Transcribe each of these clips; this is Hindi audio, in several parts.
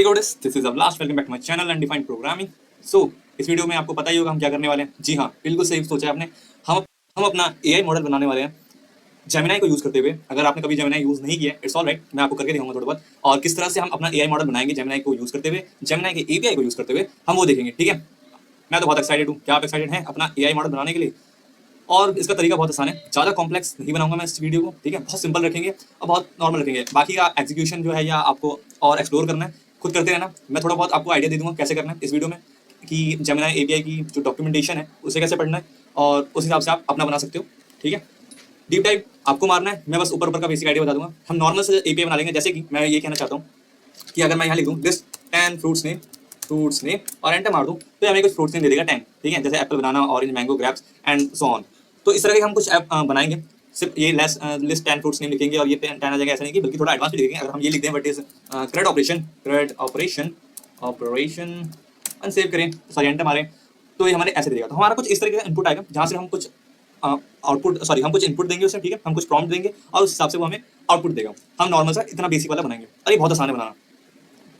This is Abhilash, welcome back to my channel undefined programming. So इस वीडियो में आपको पता ही होगा हम क्या करने वाले हैं। जी हाँ, बिल्कुल सही सोचा है आपने। हम अपना एआई मॉडल बनाने वाले हैं जेमिनाई को यूज करते हुए। अगर आपने कभी जेमिनाई यूज नहीं किया, इट्स ऑल राइट, मैं आपको करके दिखाऊंगा थोड़ा बहुत, और किस तरह से हम अपना एआई मॉडल बनाएंगे जेमिनाई को यूज करते हुए, जेमिनाई के एपीआई को यूज करते हुए, हम वो देखेंगे। ठीक है, मैं तो बहुत एक्साइटेड हूँ। क्या आप एक्साइटेड हैं अपना एआई मॉडल बनाने के लिए? और इसका तरीका बहुत आसान है, ज़्यादा कॉम्प्लेक्स नहीं बनाऊंगा मैं इस वीडियो को। ठीक है, बहुत सिंपल रखेंगे और बहुत नॉर्मल रखेंगे। बाकी का एग्जीक्यूशन जो है या आपको और एक्सप्लोर करना है, खुद करते रहना। मैं थोड़ा बहुत आपको आइडिया दे दूंगा कैसे करना है इस वीडियो में, कि जेमिनाई एपीआई की जो डॉक्यूमेंटेशन है उसे कैसे पढ़ना है, और उस हिसाब से आप अपना बना सकते हो। ठीक है, डीप डाइव आपको मारना है, मैं बस ऊपर ऊपर का बेसिक आइडिया बता दूंगा। हम नॉर्मल से एपीआई बना लेंगे। जैसे कि मैं ये कहना चाहता हूँ कि अगर मैं यहाँ लिख दूँ लिस्ट 10 फ्रूट्स नेम और एंटर मार दूँ, तो हमें कुछ फ्रूट्स नेम दे देगा 10। ठीक है, जैसे Apple, banana, orange, mango, grapes and so on. तो इस तरह के हम कुछ ऐप बनाएंगे। सिर्फ ये लिस्ट 10 फ्रूट्स नेम लिखेंगे और ये 10 आ जाएगा, ऐसा नहीं कि, बल्कि थोड़ा एडवांस भी लिखेंगे। अगर हम ये लिख दें, but is CRUD operation and save करें, सॉरी एंटर मारें, तो ये हमारे ऐसे देगा। तो हमारा कुछ इस तरीके का इनपुट आएगा, जहाँ से हम कुछ हम कुछ इनपुट देंगे उसे। ठीक है, हम कुछ प्रॉम्प्ट देंगे और उस हिसाब से वो हमें आउटपुट देगा। हम नॉर्मल सा इतना बेसिक वाला बनाएंगे और ये बहुत आसान है बनाना।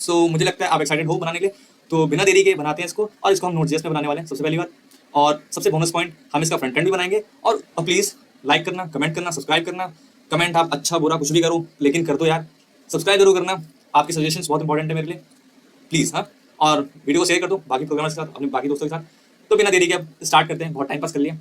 सो मुझे लगता है आप एक्साइटेड हो बनाने के लिए। तो बिना देरी के बनाते हैं इसको, और इसको हम नोट.js में बनाने वाले हैं सबसे पहली बार। और सबसे बोनस पॉइंट, हम इसका फ्रंट एंड भी बनाएंगे। और प्लीज़ लाइक करना, कमेंट करना, सब्सक्राइब करना। कमेंट आप अच्छा बुरा कुछ भी करो, लेकिन कर दो यार। सब्सक्राइब जरूर करना, आपके सजेशंस बहुत इंपॉर्टेंट है मेरे लिए, प्लीज़। हाँ, और वीडियो को शेयर कर दो बाकी प्रोग्रामर्स के साथ, अपने बाकी दोस्तों के साथ। तो बिना देरी के अब स्टार्ट करते हैं, बहुत टाइम पास कर लिया।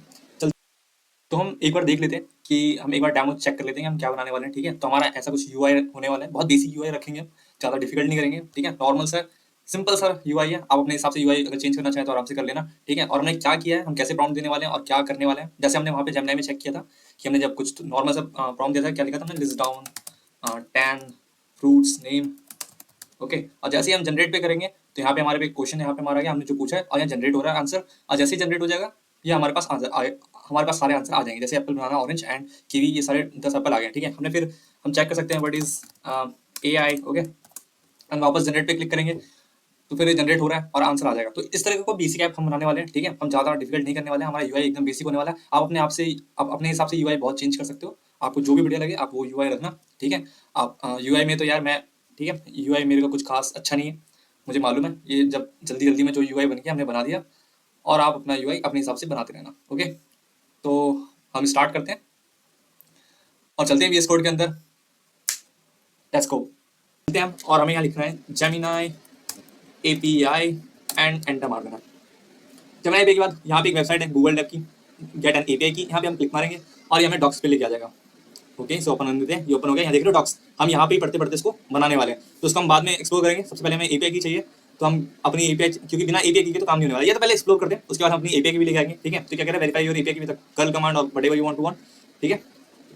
तो हम एक बार देख लेते हैं कि हम एक बार डेमो चेक कर लेते हैं हम क्या बनाने वाले हैं। ठीक है, तो हमारा ऐसा कुछ यूआई होने वाला है। बहुत बेसिक यूआई रखेंगे, ज़्यादा डिफिकल्ट नहीं करेंगे। ठीक है, नॉर्मल सा सिंपल सा यूआई है। आप अपने हिसाब से यूआई अगर चेंज करना चाहें तो आराम से कर लेना। ठीक है, और हमने क्या किया है, हम कैसे प्रॉम्प्ट देने वाले हैं और क्या करने वाले हैं। जैसे हमने वहाँ पे जेमिनी में चेक किया था कि हमने जब कुछ नॉर्मल सा प्रॉम्प्ट दिया था, क्या लिखा था हमने, list down 10 fruits name. Okay, और जैसे ही हम जनरेट पे करेंगे, तो यहाँ पे हमारे पे क्वेश्चन यहाँ पे हमारा गया, हमने जो पूछा है, और यहाँ जनरेट हो रहा है आंसर। और जैसे ही जनरेट हो जाएगा, ये हमारे पास हमारे पास सारे आंसर आ जाएंगे। जैसे Apple, banana, orange and kiwi, ये सारे 10 एप्पल आ गए। ठीक है, हमने फिर हम चेक कर सकते हैं व्हाट इज एआई। ओके, हम वापस जनरेट पे क्लिक करेंगे, तो फिर जनरेट हो रहा है और आंसर आ जाएगा। तो इस तरह का बेसिक ऐप हम बनाने वाले हैं। ठीक है, हम ज़्यादा डिफिकल्ट नहीं करने वाले हैं, हमारा यूआई एकदम बेसिक होने वाला है। आप अपने हिसाब से यूआई बहुत चेंज कर सकते हो, आपको जो भी बढ़िया लगे आप वो यूआई रखना। ठीक है, आप यूआई में तो यार मैं, ठीक है, यूआई मेरे का कुछ खास अच्छा नहीं है, मुझे मालूम है। ये जब जल्दी जल्दी में जो यूआई बन गया हमने बना दिया, और आप अपना यूआई अपने हिसाब से बनाते रहना। ओके, तो हम स्टार्ट करते हैं और चलते हैं वीएस कोड के अंदर। लेट्स गो, चलते हैं हम, और हमें यहाँ लिखना है जेमिनाई एपीआई एंड एंटर मार देना। जेमिनाई एपीआई के बाद यहाँ पे एक वेबसाइट है गूगल डेव की, गेट एन एपीआई की। यहाँ पे हम क्लिक मारेंगे और ये हमें डॉक्स पे लेके आ जाएगा। ओके, सो ओपन कर देते हैं, ये ओपन हो गया। यहाँ देख रहे हो डॉक्स, हम यहाँ पे ही पढ़ते पढ़ते इसको बनाने वाले हैं। तो इसको हम बाद में एक्सप्लोर करेंगे। सबसे पहले हमें एपीआई की चाहिए, तो हम अपनी एपीआई, क्योंकि बिना एपीआई के तो काम नहीं होने वाला। ये तो पहले एक्सप्लोर करते हैं, उसके बाद हम अपनी एपीआई की भी लेके आएंगे। ठीक है, तो क्या कह रहा है, वेरीफाई योर एपीआई की तक कर्ल कमांड और whatever you want to want. ठीक है,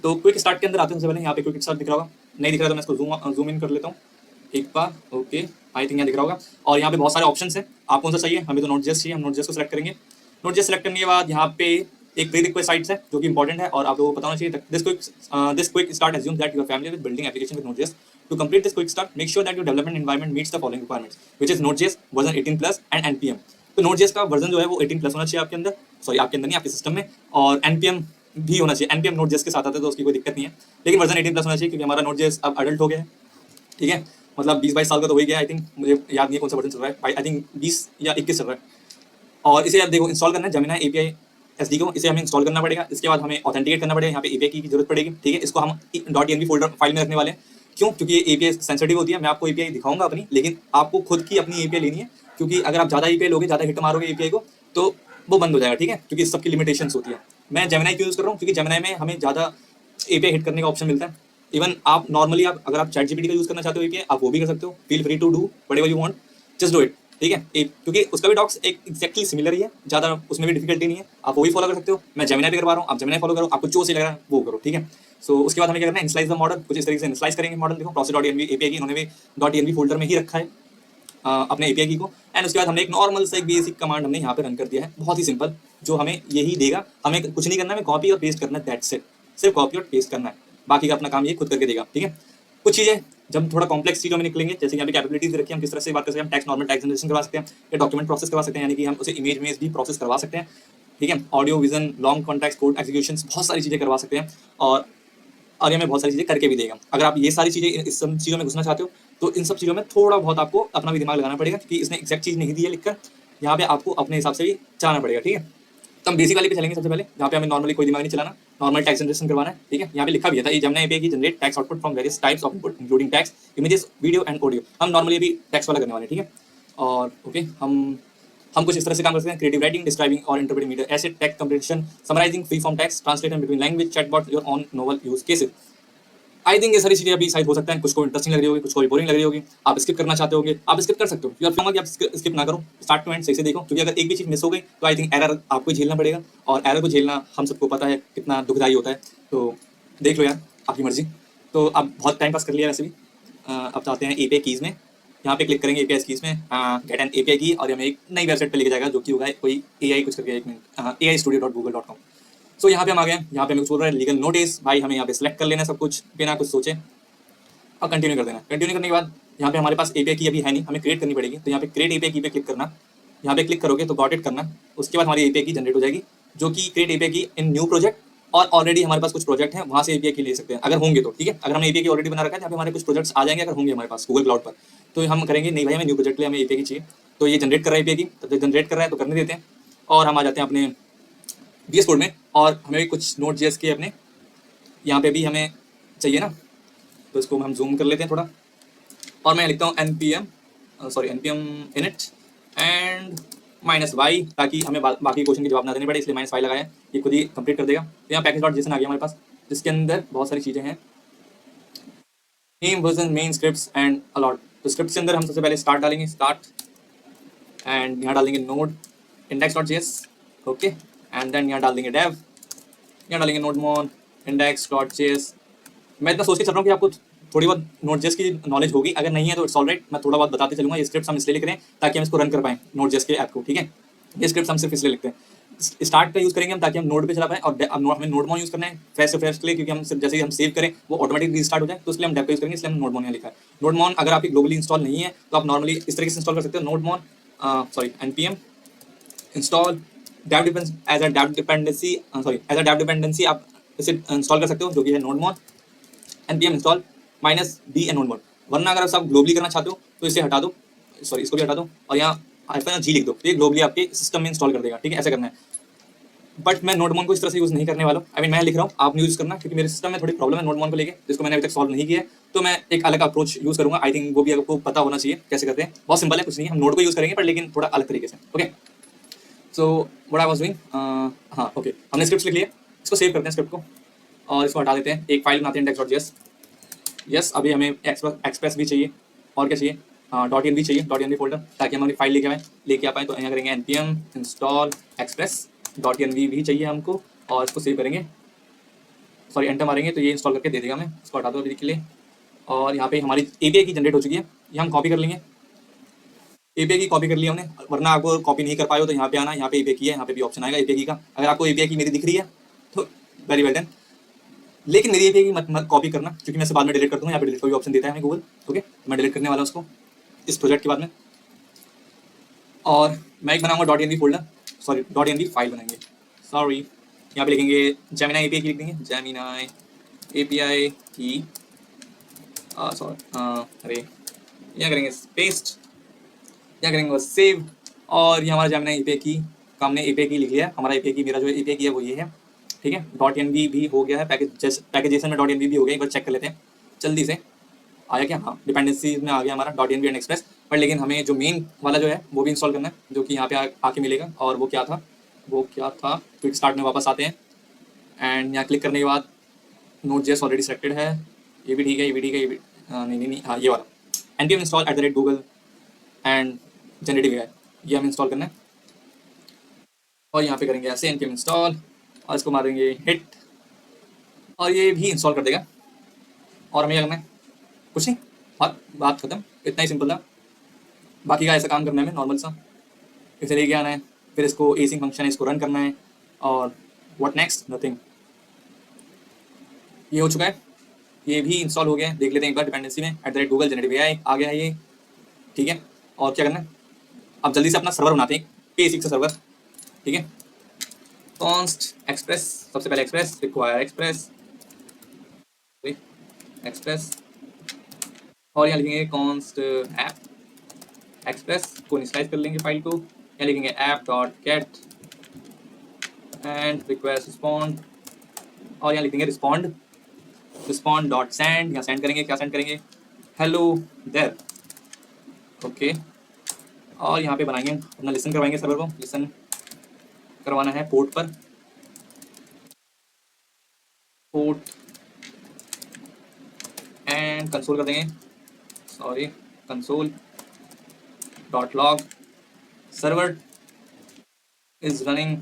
तो क्विक स्टार्ट के अंदर आते हैं। सबसे पहले यहाँ पे क्विक स्टार्ट दिख रहा होगा, नहीं दिख रहा तो मैं इसको जूम इन कर लेता हूँ एक बार। ओके, आई थिंक यहाँ दिख रहा होगा, और यहाँ पे बहुत सारे ऑप्शन है। आप कौन सा चाहिए? हमें तो नोट.js चाहिए, हम नोट.js को सिलेक्ट करेंगे। नोट.js सेलेक्ट करने के बाद यहाँ पे एक प्री रिक्वेस्ट साइट्स है जो कि इंपॉर्टेंट है और आपको पता होना चाहिए। This quick start assumes that you are familiar with building application with Node.js. To complete this quick start, make sure that your development environment meets the following requirements, which is Node.js version 18+ and npm. तो Node.js का वर्जन जो है वो 18+ होना चाहिए आपके अंदर, सॉरी आपके अंदर नहीं, आपके सिस्टम में, और npm भी होना चाहिए। npm Node.js के साथ आता है तो उसकी कोई दिक्कत नहीं है, लेकिन वर्जन 18+ होना चाहिए, क्योंकि हमारा Node.js अब अडल्ट हो गया है। ठीक है, मतलब 20-22 साल का तो हो ही गया। आई थिंक, मुझे याद नहीं है कौन सा वर्जन चल रहा है, आई थिंक 20 या 21 चल रहा है। और इसे आप देखो इंस्टॉल करना है, जेमिनी एपीआई एसडी को, इसे हमें इंस्टॉल करना पड़ेगा। इसके बाद हमें ऑथेंटिकेट करना पड़ेगा, यहाँ पे एपीआई की जरूरत पड़ेगी। ठीक है, इसको हम .env फोल्डर फाइल में रखने वाले हैं। क्यों? क्योंकि ये एपीआई सेंसिटिव होती है। मैं आपको एपीआई दिखाऊंगा अपनी, लेकिन आपको खुद की अपनी एपीआई लेनी है, क्योंकि अगर आप ज़्यादा एपीआई लोगे, ज़्यादा हिट मारोगे एपीआई को, तो वो बंद हो जाएगा। ठीक है, क्योंकि सबकी लिमिटेशंस होती है। मैं जेमिनी क्यों यूज़ कर रहा हूँ? क्योंकि जेमिनी में हमें ज़्यादा एपीआई हिट करने का ऑप्शन मिलता है। इवन आप नॉर्मली अगर आप चैट जीपीटी का यूज़ करना चाहते हो एपीआई, आप वो भी कर सकते हो। Feel free to do whatever you want, just do it. ठीक है, क्योंकि उसका भी डॉक्स एक एक्जैक्टली सिमिलर ही है, ज़्यादा उसमें भी डिफिकल्टी नहीं है। आप वो भी फॉलो कर सकते हो। मैं जेमिनी भी करवा रहा हूँ, आप जेमिनी फॉलो करो, आपको जो सही लग रहा है वो करो। ठीक है, सो उसके बाद हमें क्या करना है, इनिशियलाइज द मॉडल। कुछ इस तरीके से इनिशियलाइज करेंगे मॉडल। देखो process.env एपीआई की इन्होंने भी .env फोल्डर में ही रखा है अपने एपीआई की को। एंड उसके बाद हमने एक नॉर्मल सा एक बेसिक कमांड हमने यहाँ पे रन कर दिया है, बहुत ही सिंपल, जो हमें यही देगा। हमें कुछ नहीं करना है, हमें कॉपी और पेस्ट करना है, दैट्स इट। सिर्फ कॉपी और पेस्ट करना है, बाकी का अपना काम ये खुद करके देगा। ठीक है, कुछ चीज़ें जब थोड़ा कॉम्प्लेक्स चीज़ों में निकलेंगे, जैसे यहाँ पे कैपेबिलिटीज रखी है, हम किस तरह से बात कर सकते हैं। हम टेक्स्ट नॉर्मल टेक्स्ट जनरेशन करवा सकते हैं, या डॉक्यूमेंट प्रोसेस करवा सकते हैं, यानी कि हम उसे इमेज में भी प्रोसेस करवा सकते हैं। ठीक है, audio, vision, long context, code execution, बहुत सारी चीज़ें करवा सकते हैं। और और ये हमें बहुत सारी चीज़ें करके भी देगा। अगर आप ये सारी चीज़ें इस सब चीज़ों में घुसना चाहते हो तो इन सब चीज़ों में थोड़ा बहुत आपको अपना भी दिमाग लगाना पड़ेगा, क्योंकि इसने एग्जैक्ट चीज़ नहीं दी है लिखकर, यहाँ पे आपको अपने हिसाब से भी चलाना पड़ेगा, ठीक है। तो हम बेसिक वाले पे चलेंगे सबसे पहले, जहाँ पे हमें नॉर्मली कोई दिमाग नहीं चलाना, नॉर्मल टैक्स जनरेशन करवाना है, ठीक है। यहाँ पे लिखा भी था ये जमना एपीआई की generate tax output from various types of input including tax images video and audio. हम नॉर्मली अभी टैक्स वाला करने वाले हैं, ठीक है। और ओके, हम कुछ इस तरह से काम कर सकते हैं: क्रिएटिव राइटिंग, डिस्क्राइबिंग और interpreting media asset, text compression, summarising free form text, translation between language, chatbot, your own novel use cases. I think ये सारी चीजें अभी शायद हो सकता है कुछ को इंटरेस्टिंग लग रही होगी, कुछ को भी बोरिंग लग रही होगी, आप स्किप करना चाहते होगे, आप स्किप कर सकते हो। यार कहूँगा कि आप स्किप ना करो, स्टार्ट टू एंड सही से देखो, क्योंकि अगर एक भी चीज मिस हो गई तो आई थिंक एरर आपको ही झेलना पड़ेगा, और एरर को झेलना हम सबको पता है कितना दुखदायी होता है। तो देख लो यार, आपकी मर्जी। तो अब बहुत टाइम पास कर लिया वैसे भी, अब चाहते हैं एपीआई कीज में, यहाँ पे क्लिक करेंगे एपीआई कीज में, गेट एन एपीआई की, और हमें एक नई वेबसाइट पे लेके जाएगा जो कि होगा कोई एआई कुछ करके, एक मिनट, aistudio.google.com। सो यहाँ पे हम आ गए, यहाँ पे हमें कुछ बोल रहा है लीगल नोटिस, भाई हमें यहाँ पे सिलेक्ट कर लेना है सब कुछ बिना कुछ सोचे और कंटिन्यू कर देना। कंटिन्यू करने के बाद यहाँ पे हमारे पास एपीआई की अभी है नहीं, हमें क्रिएट करनी पड़ेगी। तो यहाँ पे क्रिएट एपीआई की पे क्लिक करना, यहाँ पे क्लिक करोगे तो गॉट इट करना, उसके बाद हमारी एपीआई की जनरेट हो जाएगी, जो कि क्रिएट एपीआई की इन न्यू प्रोजेक्ट, और ऑलरेडी हमारे पास कुछ प्रोजेक्ट हैं वहाँ से एपीआई की ले सकते हैं अगर होंगे तो, ठीक है। अगर हमने एपीआई की ऑलरेडी बना रखा है यहाँ पे हमारे कुछ प्रोजेक्ट्स आ जाएंगे अगर होंगे हमारे पास गूगल क्लाउड पर, तो हम करेंगे नहीं भाई हमें न्यू प्रोजेक्ट लिए हमें एपीआई की चाहिए। तो ये जनरेट कर रहा है एपीआई की, तो जनरेट कर रहा है तो करने देते हैं, और हम आ जाते हैं अपने VS कोड में, और हमें कुछ नोट जेएस के अपने यहाँ पे भी हमें चाहिए ना, तो इसको हम जूम कर लेते हैं थोड़ा, और मैं लिखता हूँ npm init एंड -y, ताकि हमें बाकी क्वेश्चन के जवाब ना देने पड़े, इसलिए -y लगाया, ये खुद ही कंप्लीट कर देगा। तो यहाँ पैकेज.json आ गया हमारे पास, जिसके अंदर बहुत सारी चीज़ें हैं, name version main scripts and a lot. तो स्क्रिप्ट के अंदर हम सबसे पहले स्टार्ट डालेंगे, स्टार्ट, एंड यहाँ डाल देंगे node index.js, okay, and then यहाँ डाल देंगे डेव, यहाँ डालेंगे नोडमोन index.js। मैं इतना सोच के चल रहा हूँ कि आपको थोड़ी बहुत नोट.js की नॉलेज होगी, अगर नहीं है तो इट्स ऑल राइट, मैं थोड़ा बहुत बताते चलूँगा। ये स्क्रिप्ट हम इसलिए लिख रहे हैं ताकि हम इसको रन कर पाएँ नोट.js के ऐप को, ठीक है। ये स्क्रिप्ट हम सिर्फ इसलिए लिखते हैं, स्टार्ट का यूज़ करेंगे हम ताकि हम नोड पे चला पाएँ, और हमें नोडमोन यूज़ करना है फ्रेश के लिए, क्योंकि हम सिर्फ जैसे ही हम सेव करें वो ऑटोमेटिक रीस्टार्ट हो जाए, तो इसलिए हम डेव का यूज़ करेंगे, इसलिए हम नोडमोन यहाँ लिखा है। नोडमोन अगर आपकी ग्लोबली इंस्टॉल नहीं है तो आप नॉर्मली इस तरीके से इंस्टॉल कर सकते हो, nodemon npm install dev dependency dependency आप इसे इंस्टॉल कर सकते हो, जो कि है nodemon npm install -b and nodemon. वरना अगर आप ग्लोबली करना चाहते हो तो इसे हटा दो, सॉरी इसको भी हटा दो, और यहाँ -g लिख दो, तो ये ग्लोबली आपके सिस्टम में इंस्टॉल कर देगा, ठीक है। ऐसा करना है, बट मैं नोडमोन को इस तरह से यूज़ नहीं करने वाला हूँ, आई मीन मैं लिख रहा हूँ, आप यूज़ करना, क्योंकि मेरे सिस्टम में थोड़ी प्रॉब्लम है नोडमोन को लेके, जिसको मैंने अभी तक सॉल्व नहीं किया है, तो मैं एक अलग अप्रोच यूज़ करूँगा। आई थिंक वो भी आपको पता होना चाहिए कैसे करते हैं, बहुत सिंपल है, कुछ नहीं है, हम नोड को यूज़ करेंगे पर लेकिन थोड़ा अलग तरीके से, okay. So what I was doing, हाँ ओके, हमने स्क्रिप्ट लिख लिया, इसको सेव करते हैं स्क्रिप्ट को, और इसको हटा देते हैं, एक फाइल बनाते हैं index.js। यस, अभी हमें एक्सप्रेस भी चाहिए, और क्या चाहिए, .env चाहिए, .env फोल्डर, ताकि हम अपनी फाइल लेके आ पाएँ। तो यहाँ करेंगे npm इंस्टॉल एक्सप्रेस .env भी चाहिए हमको, और इसको सेव करेंगे, सॉरी एंटर मारेंगे तो ये इंस्टॉल करके दे देगा हमें। इसको हटा दो अभी के लिए, और यहाँ पे हमारी एपीआई की जनरेट हो चुकी है, ये हम कॉपी कर लेंगे, एपीआई की कॉपी कर लिया हमने। वरना आपको कॉपी नहीं कर पाए हो तो यहाँ पे आना, यहाँ पे एपीआई की है, यहाँ पे भी ऑप्शन आएगा एपीआई की का, अगर आपको एपीआई की मेरी दिख रही है तो वेरी वेल डन, लेकिन मेरी एपीआई की मत कॉपी करना, क्योंकि मैं इसे बाद में डिलीट कर दूँगा। यहाँ पे डिलीट का भी ऑप्शन देता है हमें गूगल, ओके, मैं डिलीट करने वाला हूँ उसको इस प्रोजेक्ट के बाद में, और मैं एक बनाऊंगा .env folder, sorry .env file बनाएंगे, सॉरी यहाँ पे लिखेंगे जेमिनी एपीआई की, लिख देंगे जेमिनी एपीआई की, सॉरी अरे यहाँ करेंगे पेस्ट, यहाँ करेंगे बस सेव, और ये हमारा जेमिनी एपीआई की का हमने एपीआई की लिख लिया। हमारा एपीआई की, मेरा जो एपीआई की है वो ये है, ठीक है। .env भी हो गया है, पैकेजेशन में .env भी हो गया, एक बार चेक कर लेते हैं जल्दी से, आया क्या, हाँ डिपेंडेंसी में आ गया हमारा .env एंड एक्सप्रेस। पर लेकिन हमें जो मेन वाला जो है वो भी इंस्टॉल करना है, जो कि यहाँ पे आके मिलेगा, और वो क्या था, क्विक स्टार्ट में वापस आते हैं, एंड यहाँ क्लिक करने के बाद नोट.js ऑलरेडी सेलेक्टेड है, ये भी ठीक है, ये भी ठीक है, ये भी नहीं, हाँ ये वाला npm install @google and generative है, ये हमें इंस्टॉल करना है, और यहाँ पे करेंगे ऐसे npm इंस्टॉल, और इसको मारेंगे हिट, और ये भी इंस्टॉल कर देगा। और हमें करना है कुछ नहीं, बात खत्म, इतना ही सिंपल था। बाकी का ऐसा काम करना है हमें नॉर्मल सा, इसे लेके आना है, फिर इसको एसिंग फंक्शन है, इसको रन करना है, और व्हाट नेक्स्ट, नथिंग। ये हो चुका है, ये भी इंस्टॉल हो गया है, देख लेते हैं एक बार डिपेंडेंसी में @google जनरेटिव AI आ गया है ये, ठीक है। और क्या करना है, अब जल्दी से अपना सर्वर बनाते हैं, बेसिक सा सर्वर, ठीक है। कॉन्स्ट एक्सप्रेस, सबसे पहले एक्सप्रेस रिक्वायर एक्सप्रेस, एक्सप्रेस, और यहाँ लिखेंगे कॉन्स्ट ऐप एक्सप्रेस को इनिशियलाइज कर लेंगे फाइल को, यहाँ लिखेंगे app dot gate and request respond, और यहाँ लिखेंगे रिस्पॉन्ड डॉट सेंड, यहाँ सेंड करेंगे, क्या सेंड करेंगे, हेलो देयर, ओके। और यहाँ पे बनाएंगे अपना लिसन करवाएंगे सर्वर को, लिसन करवाना है पोर्ट पर, पोर्ट एंड कंसोल कर देंगे, sorry console dot log server is running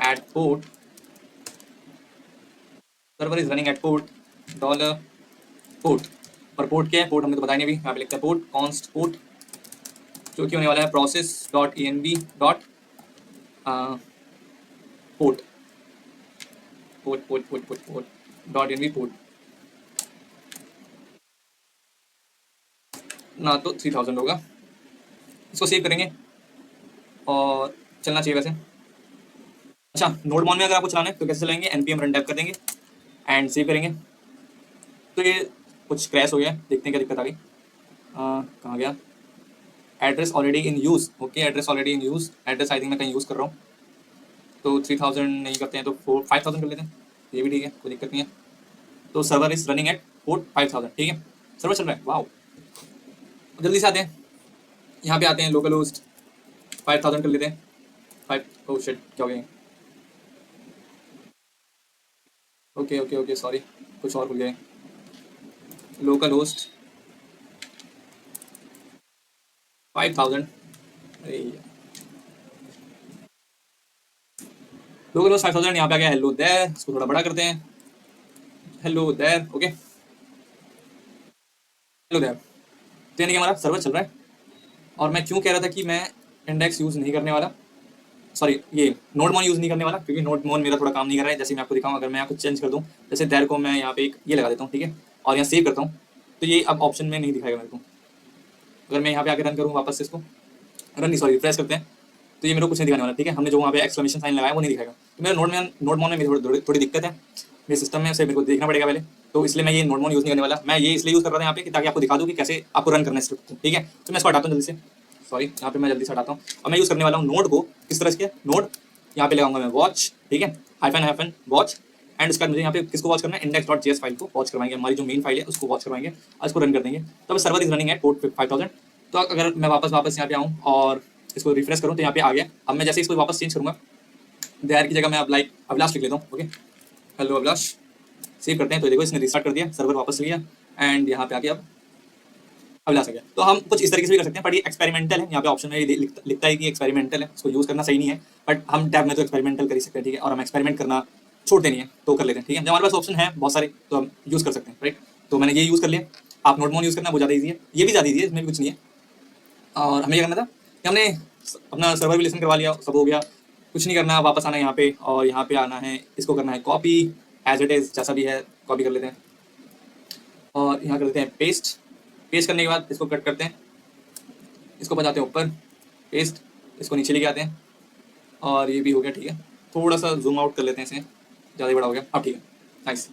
at port, server is running at port dollar port, और पोर्ट क्या है, पोर्ट हमने तो बताया नहीं अभी, यहाँ पे लिखते हैं पोर्ट कॉन्स्ट पोर्ट, जो कि होने वाला है process dot env dot port port port port port port dot env port ना, तो 3000 होगा। इसको सेव करेंगे और चलना चाहिए वैसे। अच्छा, नोड मॉन में अगर आपको चलाना है तो कैसे चलाएंगे, npm रन टाइप कर देंगे एंड सेव करेंगे। तो ये कुछ क्रैश हो गया, देखते हैं क्या दिक्कत आ गई, कहाँ गया, address already in use, okay address already in use, address I think मैं कहीं यूज़ कर रहा हूँ, तो 3000 नहीं करते हैं तो 5000 कर लेते हैं, ये भी ठीक है, कोई दिक्कत नहीं है। तो server is running at port 5000, ठीक है, सर्वर चल रहा है, वाओ। जल्दी से आते हैं, यहाँ पे आते हैं, लोकल होस्ट 5000 कर लेते हैं, 5, ओह शिट क्या हो गया, ओके ओके ओके सॉरी, कुछ और भूल गए, लोकल होस्ट 5000, लोकल होस्ट 5000, यहाँ पे आ गया हेलो देयर, इसको थोड़ा बड़ा करते हैं, hello there, okay hello there. तो यानी कि हमारा सर्वर चल रहा है, और मैं क्यों कह रहा था कि मैं इंडेक्स यूज़ नहीं करने वाला, सॉरी ये नोड मॉन यूज़ नहीं करने वाला, क्योंकि नोड मॉन मेरा थोड़ा काम नहीं कर रहा है। जैसे मैं आपको दिखाऊँ, अगर मैं यहाँ कुछ चेंज कर दूँ, जैसे देयर को मैं यहाँ पे एक ये लगा देता हूँ, ठीक है, और यहाँ सेव करता हूँ, तो ये अब ऑप्शन में नहीं दिखाएगा मेरे को। अगर मैं यहाँ पे आके रन करूँ वापस से इसको, रन नहीं सॉरी रिफ्रेश करते हैं, तो ये मेरे को कुछ नहीं दिखाने वाला, ठीक है, हमने जो वहाँ पे एक्सक्लेमेशन साइन लगाया वो नहीं दिखाएगा। तो मेरा नोड मॉन में थोड़ी दिक्कत है, मेरे सिस्टम में, उसे मेरे को देखना पड़ेगा पहले, तो इसलिए मैं ये नोड मॉन यूज़ नहीं करने वाला। मैं ये इसलिए यूज़ कर रहा था यहाँ पे कि ताकि आपको दिखा दूँ कि कैसे आपको रन करना है स्क्रिप्ट को, ठीक है। तो मैं इसको हटाता हूँ जल्दी से, सॉरी यहाँ पे मैं जल्दी से हटाता हूँ, और मैं यूज़ करने वाला हूँ नोड को, किस तरह से नोड यहाँ पे लगाऊंगा मैं वॉच, ठीक है, हाइफन वॉच, एंड उसके बाद मुझे यहाँ पे किसको वॉच करना है, index.js फाइल को वॉच करवाएंगे, हमारी जो मेन फाइल है उसको वॉच करवाएंगे और इसको रन कर देंगे। तो अब सर्वर इज रनिंग है पोर्ट 5000। तो अगर मैं वापस यहाँ पे आऊँ और इसको रिफ्रेश करूँ तो यहाँ पे आ गया। अब मैं जैसे इसको वापस चेंज करूँगा, देयर की जगह मैं अब लाइक अभिलाष लिख लेता हूँ, ओके हेलो अभिलाष, सेव करते हैं। तो देखो इसने रिस्टार्ट कर दिया, सर्वर वापस लिया, एंड यहाँ पे आके अब अभिलाष आ गया। तो हम कुछ इस तरीके से भी कर सकते हैं, बट ये एक्सपेरिमेंटल है, यहाँ पे ऑप्शन में लिखता है कि एक्सपेरिमेंटल है, इसको यूज़ करना सही नहीं है, बट हम टैब में तो एक्सपेरिमेंटल कर ही सकते हैं, ठीक है, और हम एक्सपेरिमेंट करना छोड़ते नहीं है, तो कर लेते हैं, ठीक है। जब हमारे पास ऑप्शन है बहुत सारे तो हम यूज़ कर सकते हैं, राइट। तो मैंने ये यूज़ कर लिया, आप नोट मोन यूज़ करना वो ज़्यादा ईजी है, ये भी ज़्यादा ईजी है, इसमें भी कुछ नहीं है। और हमें ये करना था कि हमने अपना सर्वर भी लिसन करवा लिया, सब हो गया, कुछ नहीं करना, वापस आना है यहाँ पे, और यहाँ पे आना है, इसको करना है कॉपी एज इट इज़, जैसा भी है कॉपी कर लेते हैं, और यहाँ कर देते हैं पेस्ट। पेस्ट करने के बाद इसको कट करते हैं, इसको बजाते हैं ऊपर, पेस्ट, इसको नीचे लेके आते हैं, और ये भी हो गया, ठीक है। थोड़ा सा जूम आउट कर लेते हैं इसे, ज़्यादा ही बड़ा हो गया, अब ठीक है, नाइस।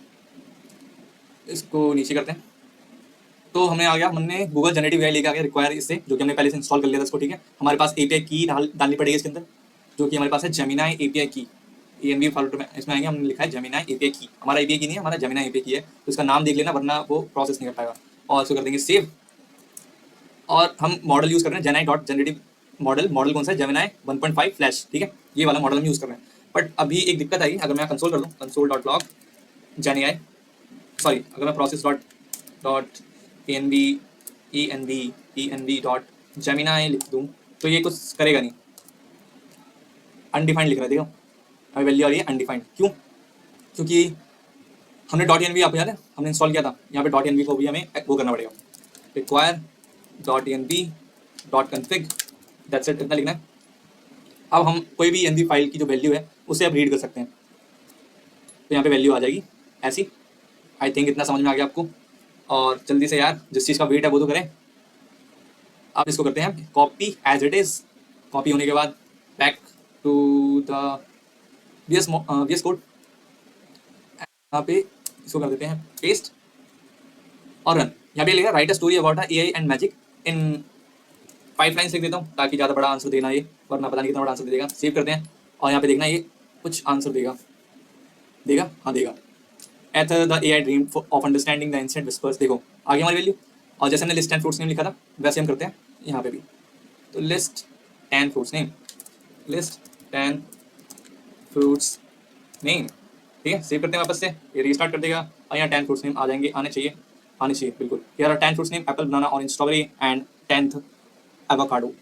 इसको नीचे करते हैं, तो हमें आ गया, हमने गूगल जनरेटिव एआई लेके आ गया रिक्वायर इससे, जो कि हमने पहले से इंस्टॉल कर लिया था इसको, ठीक है। हमारे पास एपीआई की डालनी पड़ेगी इसके अंदर, जो कि हमारे पास है जेमिनाई एपीआई की, एएनवी फॉर्मेट में इसमें आएंगे, हमने लिखा है जेमिनाई एपीआई की, हमारा एपीआई की नहीं है, हमारा जेमिनाई एपीआई की है, तो इसका नाम देख लेना वरना वो प्रोसेस नहीं कर पाएगा। और इसको कर देंगे सेव, और हम मॉडल यूज़ कर रहे हैं जेनाई डॉट जनरेटिव मॉडल, मॉडल कौन सा है, जेमिनाई 1.5 फ्लैश, ठीक है, ये वाला मॉडल हम यूज़ कर रहे हैं। बट अभी एक दिक्कत आई, अगर मैं कंसोल कर दूँ, कंसोल डॉट लॉग जेनाई, सॉरी अगर मैं process dot env dot Gemini लिख दूँ तो ये कुछ करेगा नहीं, अनडिफाइंड लिख रहा है, देखो हमें वैल्यू आ रही है अनडिफाइंड, क्यों, क्योंकि हमने डॉट एन वी, आपको याद है हमने इंस्टॉल किया था, यहाँ पे डॉट एन वी को भी हमें वो करना पड़ेगा, require dot N V dot config, that's it, इतना लिखना है। अब हम कोई भी एन वी फाइल की जो वैल्यू है उसे अब रीड कर सकते हैं, तो यहाँ पे वैल्यू आ जाएगी ऐसी, आई थिंक इतना समझ में आ गया आपको। और जल्दी से यार जिस चीज़ का वेट है वो तो करें। अब इसको करते हैं copy as it is, copy होने के बाद back to the V S code, यहाँ पे इसको कर देते हैं पेस्ट, और रन। यहाँ पे लिखा right a story about AI and magic in 5 lines लिख देता हूँ ताकि ज़्यादा बड़ा आंसर देना ये, वरना पता नहीं कितना बड़ा आंसर देगा। सेव करते हैं और यहाँ पे देखना ये कुछ आंसर देगा, देगा हाँ देगा। At the AI dream of understanding the ancient whispers, देखो आगे हमारी वैल्यू। और जैसे हमने लिस्ट 10 फ्रूट्स नेम लिखा था वैसे हम करते हैं यहाँ पे भी। तो list 10 fruits name, list 10 fruits name, ठीक है। सेव करते हैं वापस से, ये रीस्टार्ट कर देगा और यहाँ 10 फ्रूट्स नेम आ जाएंगे, आने चाहिए बिल्कुल। Here are 10 fruits name apple banana orange strawberry and 10th avocado.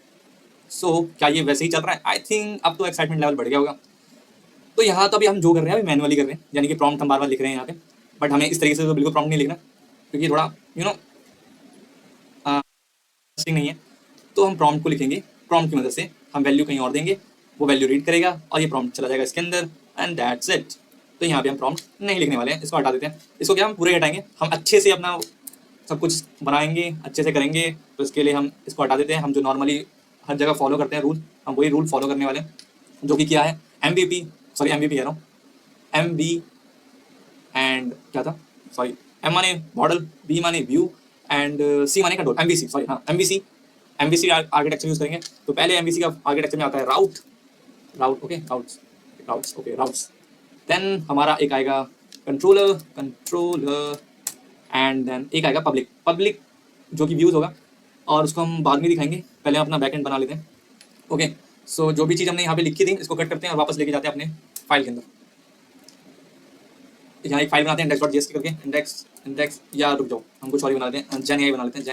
So क्या ये वैसे ही चल रहा है? आई थिंक अब तो एक्साइटमेंट लेवल बढ़ गया होगा। तो यहाँ तो अभी हम जो कर रहे हैं अभी मैनुअली कर रहे हैं, यानी कि प्रॉम्प्ट हम बार बार लिख रहे हैं यहाँ पे। बट हमें इस तरीके से तो बिल्कुल प्रॉम्प्ट नहीं लिखना क्योंकि थोड़ा यू नो इंटरेस्टिंग नहीं है। तो हम प्रॉम्प्ट को लिखेंगे, प्रॉम्प्ट की मदद से हम वैल्यू कहीं और देंगे, वो वैल्यू रीड करेगा और ये प्रॉम्प्ट चला जाएगा इसके अंदर एंड दैट्स इट। तो यहाँ पे हम प्रॉम्प्ट नहीं लिखने वाले हैं, इसको हटा देते हैं। इसको क्या हम पूरे हटाएंगे, हम अच्छे से अपना सब कुछ बनाएंगे, अच्छे से करेंगे। तो इसके लिए हम इसको हटा देते हैं। हम जो नॉर्मली हर जगह फॉलो करते हैं रूल, हम वही रूल फॉलो करने वाले हैं, जो कि क्या है MVP कह रहा हूँ, MB एंड क्या था, सॉरी M माने मॉडल, B माने व्यू एंड C माने कंट्रोल, MVC आर्किटेक्चर यूज करेंगे। तो पहले MVC का आर्किटेक्चर में आता है राउट्स। देन हमारा एक आएगा कंट्रोलर एंड देन एक आएगा पब्लिक जो कि व्यूज होगा, और उसको हम बाद में दिखाएंगे। पहले हम अपना बैकएंड बना लेते हैं। ओके सो जो भी चीज़ हमने यहाँ पे लिखी थी इसको कट करते हैं और वापस लेके जाते हैं अपने फाइल के अंदर। यहाँ एक फाइल बनाते हैं index.js करके, इंडेक्स या रुक जाओ हम कुछ और ही बना लेते हैं, gen AI बना लेते हैं,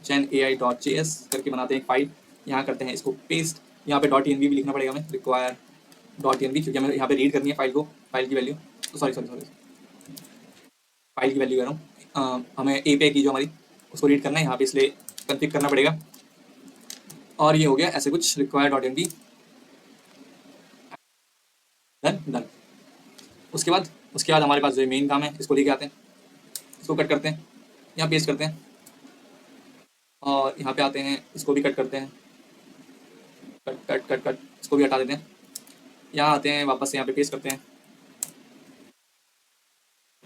genai.js करके बनाते हैं एक फाइल। यहाँ करते हैं इसको पेस्ट, यहाँ पे .env भी लिखना पड़ेगा हमें, रिक्वायर .env, क्योंकि हमें यहाँ पे रीड करनी है फाइल को, फाइल की वैल्यू, सॉरी फाइल की वैल्यू कह रहा हूँ, हमें API की जो हमारी उसको रीड करना है यहाँ पे, इसलिए कन्फिग करना पड़ेगा। और ये हो गया ऐसे कुछ require.env, डन। उसके बाद हमारे पास जो मेन काम है इसको लेके आते हैं, इसको कट करते हैं, यहाँ पेस्ट करते हैं और यहाँ पे आते हैं, इसको भी कट करते हैं, कट इसको भी हटा देते हैं। यहाँ आते हैं वापस से, यहाँ पे पेस्ट करते हैं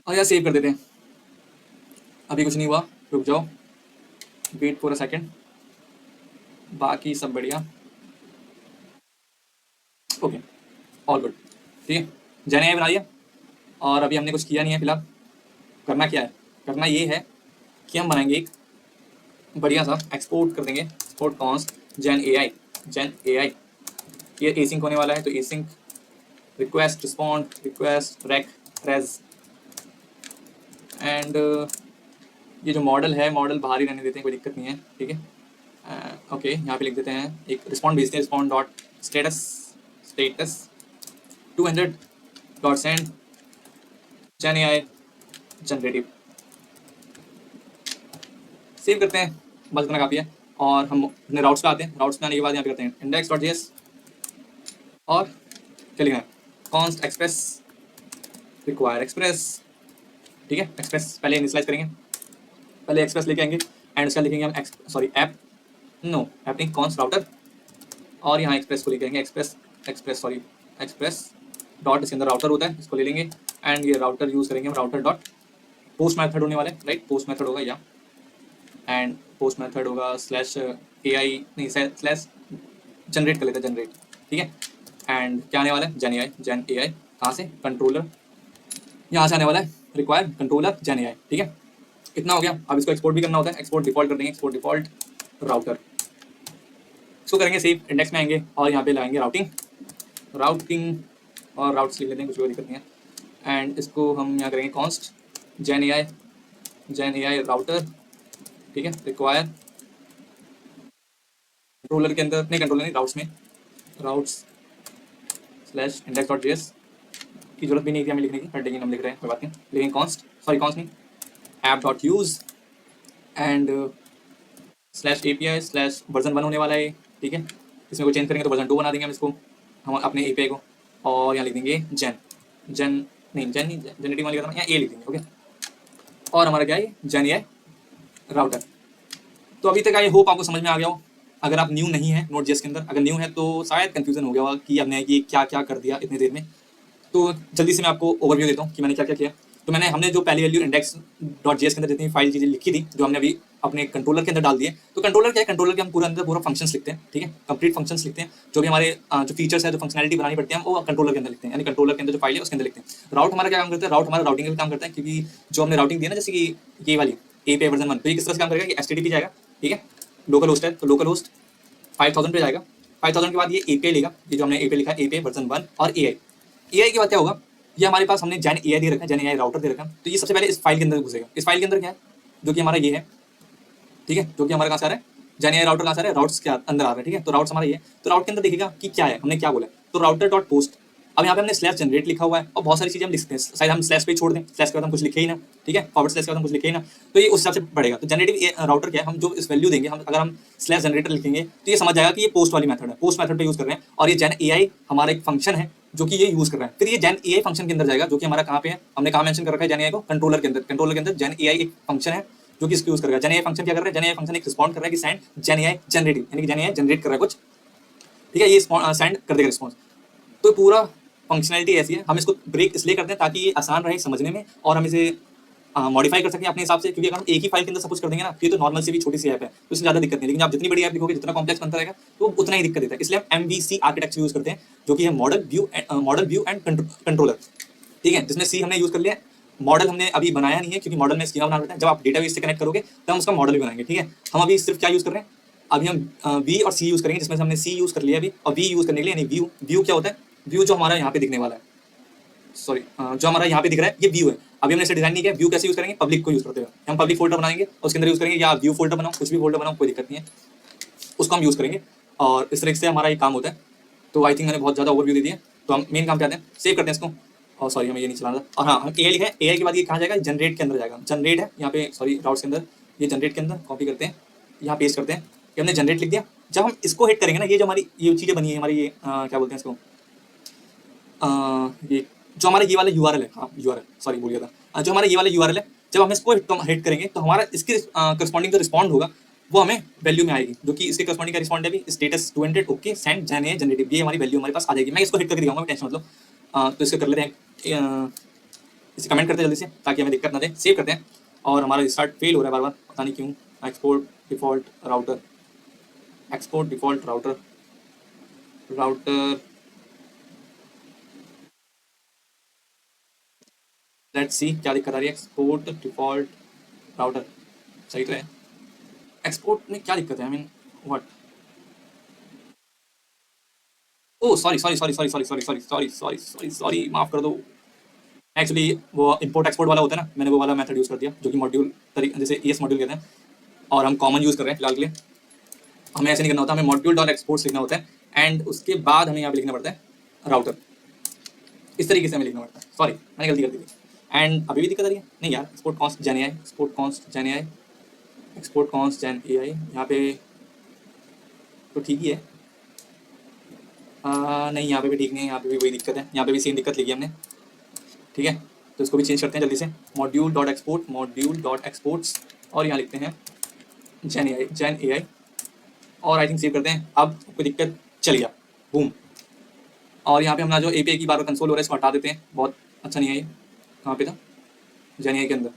और यहाँ सेव कर देते हैं। अभी कुछ नहीं हुआ, रुक जाओ, वेट फॉर अ सेकेंड, बाकी सब बढ़िया, ओके ऑल गुड, ठीक है। gen AI बना दिया और अभी हमने कुछ किया नहीं है फिलहाल। करना क्या है, करना ये है कि हम बनाएंगे एक बढ़िया सा एक्सपोर्ट कर देंगे, एक्सपोर्ट कॉन्स्ट gen AI। ये एसिंक होने वाला है, तो async request respond request req res and ये जो मॉडल है, मॉडल बाहर ही रहने देते हैं, कोई दिक्कत नहीं है, ठीक है। ओके यहाँ पे लिख देते हैं, एक रिस्पॉन्ड भेजते हैं, respond dot status 200.send gen AI generative. Save करते हैं, बस इतना काफ़ी है। और हम अपने राउट्स पे आते हैं, राउट्स पे आने के बाद यहाँ पे करते हैं index.js और क्या लिखना है, const express require express, ठीक है। एक्सप्रेस पहले इनिशियलाइज करेंगे, पहले एक्सप्रेस लेके आएंगे एंड उसका लिखेंगे हम ऐप नहीं const राउटर, और यहाँ एक्सप्रेस को लेके आएंगे, एक्सप्रेस डॉट, इसके अंदर राउटर होता है, इसको ले लेंगे एंड ये राउटर यूज़ करेंगे हम, राउटर डॉट पोस्ट मैथड होने वाले, राइट, पोस्ट मैथड होगा या एंड पोस्ट मैथड होगा स्लैश AI नहीं स्लैश जनरेट कर लेते हैं, जनरेट, ठीक है। एंड क्या आने वाला है, gen AI कहाँ से, कंट्रोलर, यहाँ से आने वाला है रिक्वायर कंट्रोलर gen AI, ठीक है। इतना हो गया। अब इसको एक्सपोर्ट भी करना होता है, एक्सपोर्ट डिफॉल्ट कर देंगे, एक्सपोर्ट डिफॉल्ट राउटर, इसको करेंगे सेव, इंडेक्स में आएंगे और यहाँ पे लगाएंगे राउटिंग और राउट्स लिख लेते हैं, कुछ कोई दिक्कत नहीं है। एंड इसको हम यहाँ करेंगे कॉन्स्ट gen AI राउटर, ठीक है, रिक्वायर कंट्रोलर के अंदर नहीं, कंट्रोलर नहीं, राउट्स में, राउट्स स्लैश index.js की जरूरत भी नहीं थी हमें लिखने की, हट देंगे, हम लिख रहे हैं कोई बात नहीं, लेकिन कॉन्स्ट नहीं app.use and slash API slash version 1 होने वाला है, ठीक है। इसमें कोई चेंज करेंगे तो वर्जन 2 बना देंगे हम इसको, हम अपने API को, और यहाँ लिख देंगे जनरेटिव वाली यहाँ A लिख देंगे, ओके। और हमारा क्या है, gen AI राउटर। तो अभी तक आई होप आपको समझ में आ गया हो। अगर आप न्यू नहीं है Node.js के अंदर, अगर न्यू है तो शायद कन्फ्यूजन हो गया होगा कि हमने ये क्या क्या कर दिया इतनी देर में। तो जल्दी से मैं आपको ओवरव्यू देता हूँ कि मैंने क्या क्या किया। तो हमने जो पहली वैल्यू इंडेक्स डॉट जेएस के अंदर जितनी फाइल चीज़ें लिखी थी, जो हमने अभी अपने कंट्रोलर के अंदर डाल दिए। तो कंट्रोलर क्या है, कंट्रोलर के हम पूरा अंदर पूरा फंक्शंस लिखते हैं, ठीक है, कंप्लीट फंक्शंस लिखते हैं। जो भी हमारे जो फीचर्स है, जो फंक्शनैलिटी बनानी पड़ती है, हम वो कंट्रोलर के अंदर लिखते हैं, यानी कंट्रोलर के अंदर जो फाइल है उसके अंदर लिखते हैं। राउट हमारा क्या काम करता है, राउट हमारा राउटिंग का काम करता है, क्योंकि जो हमने राउटिंग दी है ना, जैसे कि ये वाली एपीआई वर्जन 1, तो ये किस तरह से काम करेगा कि एचटीटीपी जाएगा, ठीक है, लोकल होस्ट है, तो लोकल होस्ट 5000 पे जाएगा। 5000 के बाद ये एपीआई लेगा, ये जो हमने एपीआई लिखा है एपीआई वर्जन 1 और एआई। एआई के बाद क्या होगा, ये हमारे पास हमने जैन एआई दे रखा है, जैन एआई राउटर दे रखा है, तो ये सबसे पहले इस फाइल के अंदर घुसेगा। इस फाइल के अंदर क्या है, जो कि हमारा ये है, ठीक है, जो कि हमारे कहाँ से आ रहा है, जैन एआई राउटर कहाँ से आ रहा है, राउट्स के अंदर आ रहा है, ठीक है। तो राउट्स हमारा ये, तो राउट के अंदर देखेगा कि क्या है, हमने क्या बोला है, तो राउटर डॉट पोस्ट। अब यहाँ पे हमने स्लैश जनरेट लिखा हुआ है और बहुत सारी चीजें हम लिखते हैं, शायद हम स्लैश पे छोड़ दें, स्लैश के बाद हम कुछ लिखे ही ना, ठीक है, फॉरवर्ड स्लैश के बाद हम कुछ लिखे ही ना, तो ये उस हिसाब से बढ़ेगा। तो जनरेटिव राउटर क्या है, हम जो इस वैल्यू देंगे, हम अगर हम स्लैश जनरेटर लिखेंगे तो ये समझ जाएगा कि ये पोस्ट वाली मेथड है, पोस्ट मेथड पे यूज कर रहे हैं, और ये जैन एआई हमारा एक फंक्शन है जो कि ये यूज कर रहा है। फिर ये जैन एआई फंक्शन के अंदर जाएगा, जो कि हमारा कहाँ पे है, हमने कहाँ मेंशन कर रखा है जैन एआई को, कंट्रोलर के अंदर। कंट्रोलर के अंदर जैन एआई एक फंक्शन है जो कि इसको यूज करेगा। जैन एआई फंक्शन क्या कर रहा है, जैन एआई फंक्शन एक रिस्पॉन्ड कर रहा है कि सेंड जैन एआई जनरेटिव, यानी कि जैन एआई जनरेट कर रहा है कुछ, ठीक है, ये सेंड कर देगा रिस्पॉन्स। तो पूरा फंक्शनैलिटी ऐसी है, हम इसको ब्रेक इसलिए करते हैं ताकि ये आसान रहे समझने में और हम इसे मॉडिफाई कर सकें अपने हिसाब से, क्योंकि अगर हम एक ही फाइल के अंदर सब कुछ कर देंगे ना, तो ये तो नॉर्मल सी भी छोटी सी ऐप है, तो इसमें ज़्यादा दिक्कत नहीं। लेकिन आप जितनी बड़ी ऐप लिखोगे, जितना कॉम्प्लेक्स बनता रहेगा, तो उतना ही दिक्कत देता है। इसलिए हम MVC आर्किटेक्चर यूज करते हैं, जो कि है मॉडल व्यू एंड कंट्रोलर, ठीक है, जिसमें सी हमने यूज कर लिया। मॉडल हमने अभी बनाया नहीं है, क्योंकि मॉडल में स्कीमा बनाना पड़ता है। जब आप डेटाबेस से कनेक्ट करोगे तब हम उसका मॉडल भी बनाएंगे, ठीक है। हम अभी सिर्फ क्या यूज कर रहे हैं, अभी हम वी और सी यूज करेंगे, जिसमें से हमने सी यूज कर लिया अभी, और वी यूज करने के लिए, यानी व्यू। व्यू क्या होता है, व्यू जो हमारा यहाँ पे दिखने वाला है, सॉरी, जो हमारा यहाँ पे दिख रहा है ये व्यू है। अभी हमने इसे डिजाइन नहीं किया। व्यू कैसे यूज करेंगे, पब्लिक को यूज करते हुए हम पब्लिक फोल्डर बनाएंगे, उसके अंदर यूज करेंगे, या व्यू फोल्डर बनाओ, कुछ भी फोल्डर बनाओ, कोई दिक्कत नहीं है, उसको हम यूज करेंगे, और इस तरह से हमारा ये काम होता है। तो आई थिंक मैंने बहुत ज़्यादा ओवरव्यू दे दिया, तो हम मेन काम पे आते हैं, सेव करते हैं इसको। और सॉरी, हमें ये नहीं चलाना था। और हाँ, हम एआई लिखा है, एआई के बाद ये कहाँ जाएगा, जनरेट के अंदर जाएगा। जनरेट है यहाँ पे, सॉरी, राउट्स के अंदर, ये जनरेट के अंदर कॉपी करते हैं, यहाँ पेस्ट करते हैं, कि हमने जनरेट लिख दिया। जब हम इसको हिट करेंगे ना, ये जो हमारी ये चीज़ें बनी है हमारी, ये क्या बोलते हैं इसको, ये जो हमारा ये वाला यूआरएल है, हाँ यूआरएल, सॉरी भूल गया था, जो हमारा ये वाला यूआरएल है, जब हम इसको हिट करेंगे तो हमारा इसके करस्पॉन्डिंग जो रिस्पॉन्ड होगा वो हमें वैल्यू में आएगी, जो कि इसके करस्पॉन्डिंग का रिस्पॉन्ड है भी status 200 okay send Jain AI generative, ये हमारी वैल्यू हमारे पास आ जाएगी। मैं इसको हिट करके दिखाऊंगा, टेंशन मतलब। तो इसको कर लेते हैं, इसे कमेंट करते हैं जल्दी से, ताकि हमें दिक्कत ना दे। सेव करते हैं, और हमारा स्टार्ट फेल हो रहा है बार बार, पता नहीं क्यों। Export default router, export default router, router, let's see क्या दिक्कत आ रही है। एक्सपोर्ट डिफॉल्ट राउटर सही तो है, एक्सपोर्ट में क्या दिक्कत है, I mean what, oh sorry sorry sorry sorry sorry sorry sorry sorry sorry sorry sorry, माफ कर दो। एक्चुअली वो इंपोर्ट एक्सपोर्ट वाला होता है ना, मैंने वो वाला मेथड यूज़ कर दिया, जो कि मॉड्यूल तरीके, जैसे ES मॉड्यूल कहते हैं, और हम कॉमन यूज़ कर रहे हैं फिलहाल के लिए। हमें ऐसे नहीं करना होता, हमें मॉड्यूल डॉट एक्सपोर्ट्स लिखना होता है, एंड उसके बाद हमें यहाँ पे लिखना पड़ता है राउटर, इस तरीके से हमें लिखना पड़ता है। सॉरी, मैंने गलती कर दी थी। एंड अभी भी दिक्कत आ रही है, नहीं यार, export const Jain AI, export const Jain AI, export const Jain AI, यहाँ पे तो ठीक ही है। नहीं, यहाँ पे भी ठीक नहीं है, यहाँ पे भी वही दिक्कत है, यहाँ पे भी सेम दिक्कत लिखी है हमने, ठीक है। तो इसको भी चेंज करते हैं जल्दी से, module dot export, module dot exports, और यहाँ लिखते हैं जैन एआई, जैन एआई, और आई थिंक सेव करते हैं। अब कोई दिक्कत, चल गया, बूम। और यहाँ पे हमारा जो एपीआई की बार बार कंसोल हो रहा है, इसको हटा देते हैं, बहुत अच्छा नहीं है ये। कहाँ पे था, जैन एआई के अंदर,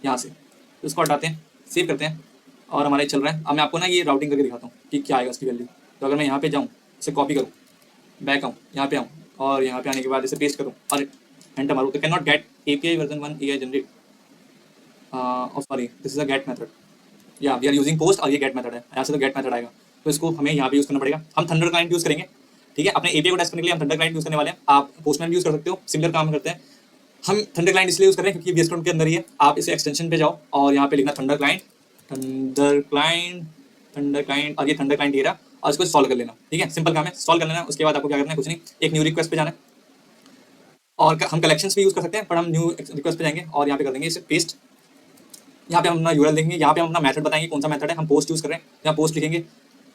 यहाँ से, तो इसको हटाते हैं, सेव करते हैं, और हमारा चल रहा है। अब मैं आपको ना ये राउटिंग करके दिखाता हूँ कि क्या आएगा उसकी वैल्यू। तो अगर मैं यहाँ पे जाऊँ, इसे कॉपी करूँ, बैक आऊँ, यहाँ पे आऊँ, और यहाँ पे आने के बाद इसे पेस्ट करूँ और एंटर मारूँ, तो can not gate API version 1 AI generate, sorry, this is a get method, या वी आर यूजिंग पोस्ट, और ये गेट मेथड है, यहाँ से तो गेट मेथड आएगा। तो इसको हमें यहाँ पे यूज़ करना पड़ेगा। हम थंडर क्लाइंट यूज़ करेंगे, ठीक है, अपने API को टेस्ट करने के लिए हम थंडर क्लाइंट यूज़ करने वाले हैं। आप पोस्टमैन भी यूज़ कर सकते हो, सिमिलर काम करते हैं। हम थंडर क्लाइंट इसलिए यूज़ कर रहे हैं क्योंकि VS Code के अंदर ही है। आप इसे एक्सटेंशन पे जाओ और यहाँ पे लिखना thunder client, thunder client, thunder client, और ये थंडर क्लाइंट ये रहा, और इसको सॉल्व कर लेना, ठीक है, सिंपल काम है, सॉल्व कर लेना। उसके बाद आपको क्या करना है, कुछ नहीं, एक न्यू रिक्वेस्ट पे जाना है, और हम कलेक्शंस भी यूज़ कर सकते हैं, पर हम न्यू रिक्वेस्ट पे जाएंगे और यहाँ पे कर देंगे इसे पेस्ट। यहाँ पे हम अपना URL देंगे, यहाँ पे हम अपना मेथड बताएंगे कौन सा मेथड है, हम पोस्ट यूज़ कर रहे हैं, यहाँ पोस्ट लिखेंगे।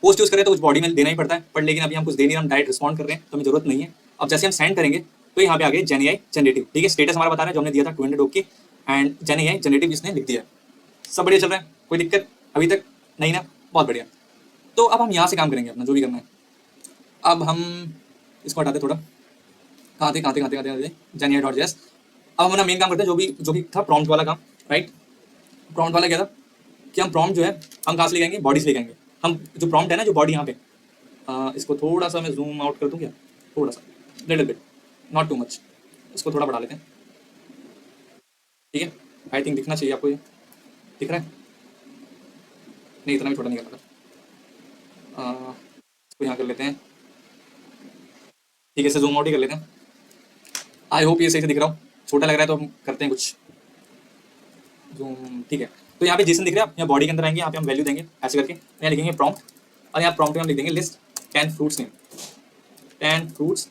पोस्ट यूज़ करें तो कुछ बॉडी में देना ही पड़ता है, पर लेकिन अभी हम कुछ दे नहीं, हम डायरेक्ट रिस्पॉन्ड कर रहे हैं, तो हमें जरूरत नहीं है। अब जैसे हम सेंड करेंगे तो यहाँ पे आगे जैन एआई जनरेटिव, ठीक है, स्टेटस हमारा बता रहा है जो हमने दिया था 200 okay, and Jain AI generative इसने लिख दिया है। सब बढ़िया चल रहा है, कोई दिक्कत अभी तक नहीं ना, बहुत बढ़िया। तो अब हम यहाँ से काम करेंगे अपना जो भी करना है। अब हम इसको हटाते थोड़ा, कहाँ थे जैन एआई डॉट जेएस, अब हम अपना मेन काम करते हैं, जो भी था प्रॉम्प्ट वाला काम, राइट। प्रॉम्प्ट वाला क्या था कि हम प्रॉम्प्ट जो है हम कहाँ से लेके आएंगे, बॉडी से लेके आएंगे। हम जो प्रॉम्प्ट है ना, जो बॉडी यहाँ पे, इसको थोड़ा सा मैं जूम आउट कर दूँ क्या, थोड़ा सा, little bit, not too much, इसको थोड़ा बढ़ा लेते हैं, ठीक है। आई थिंक दिखना चाहिए आपको, ये दिख रहा है, नहीं इतना भी छोटा नहीं करना था। इसको यहाँ कर लेते हैं, ठीक है, इसे जूम आउट ही कर लेते हैं। आई होप ये सही से दिख रहा हो, छोटा लग रहा है तो हम करते हैं कुछ जूम, ठीक है। तो यहाँ पे जेसन दिख रहा है, यहाँ बॉडी के अंदर आएंगे, यहाँ पे हम वैल्यू देंगे ऐसे करके, यहाँ लिखेंगे प्रॉम्प्ट, और यहाँ प्रॉम्प्ट में हम लिख देंगे list 10 fruits name, 10 fruits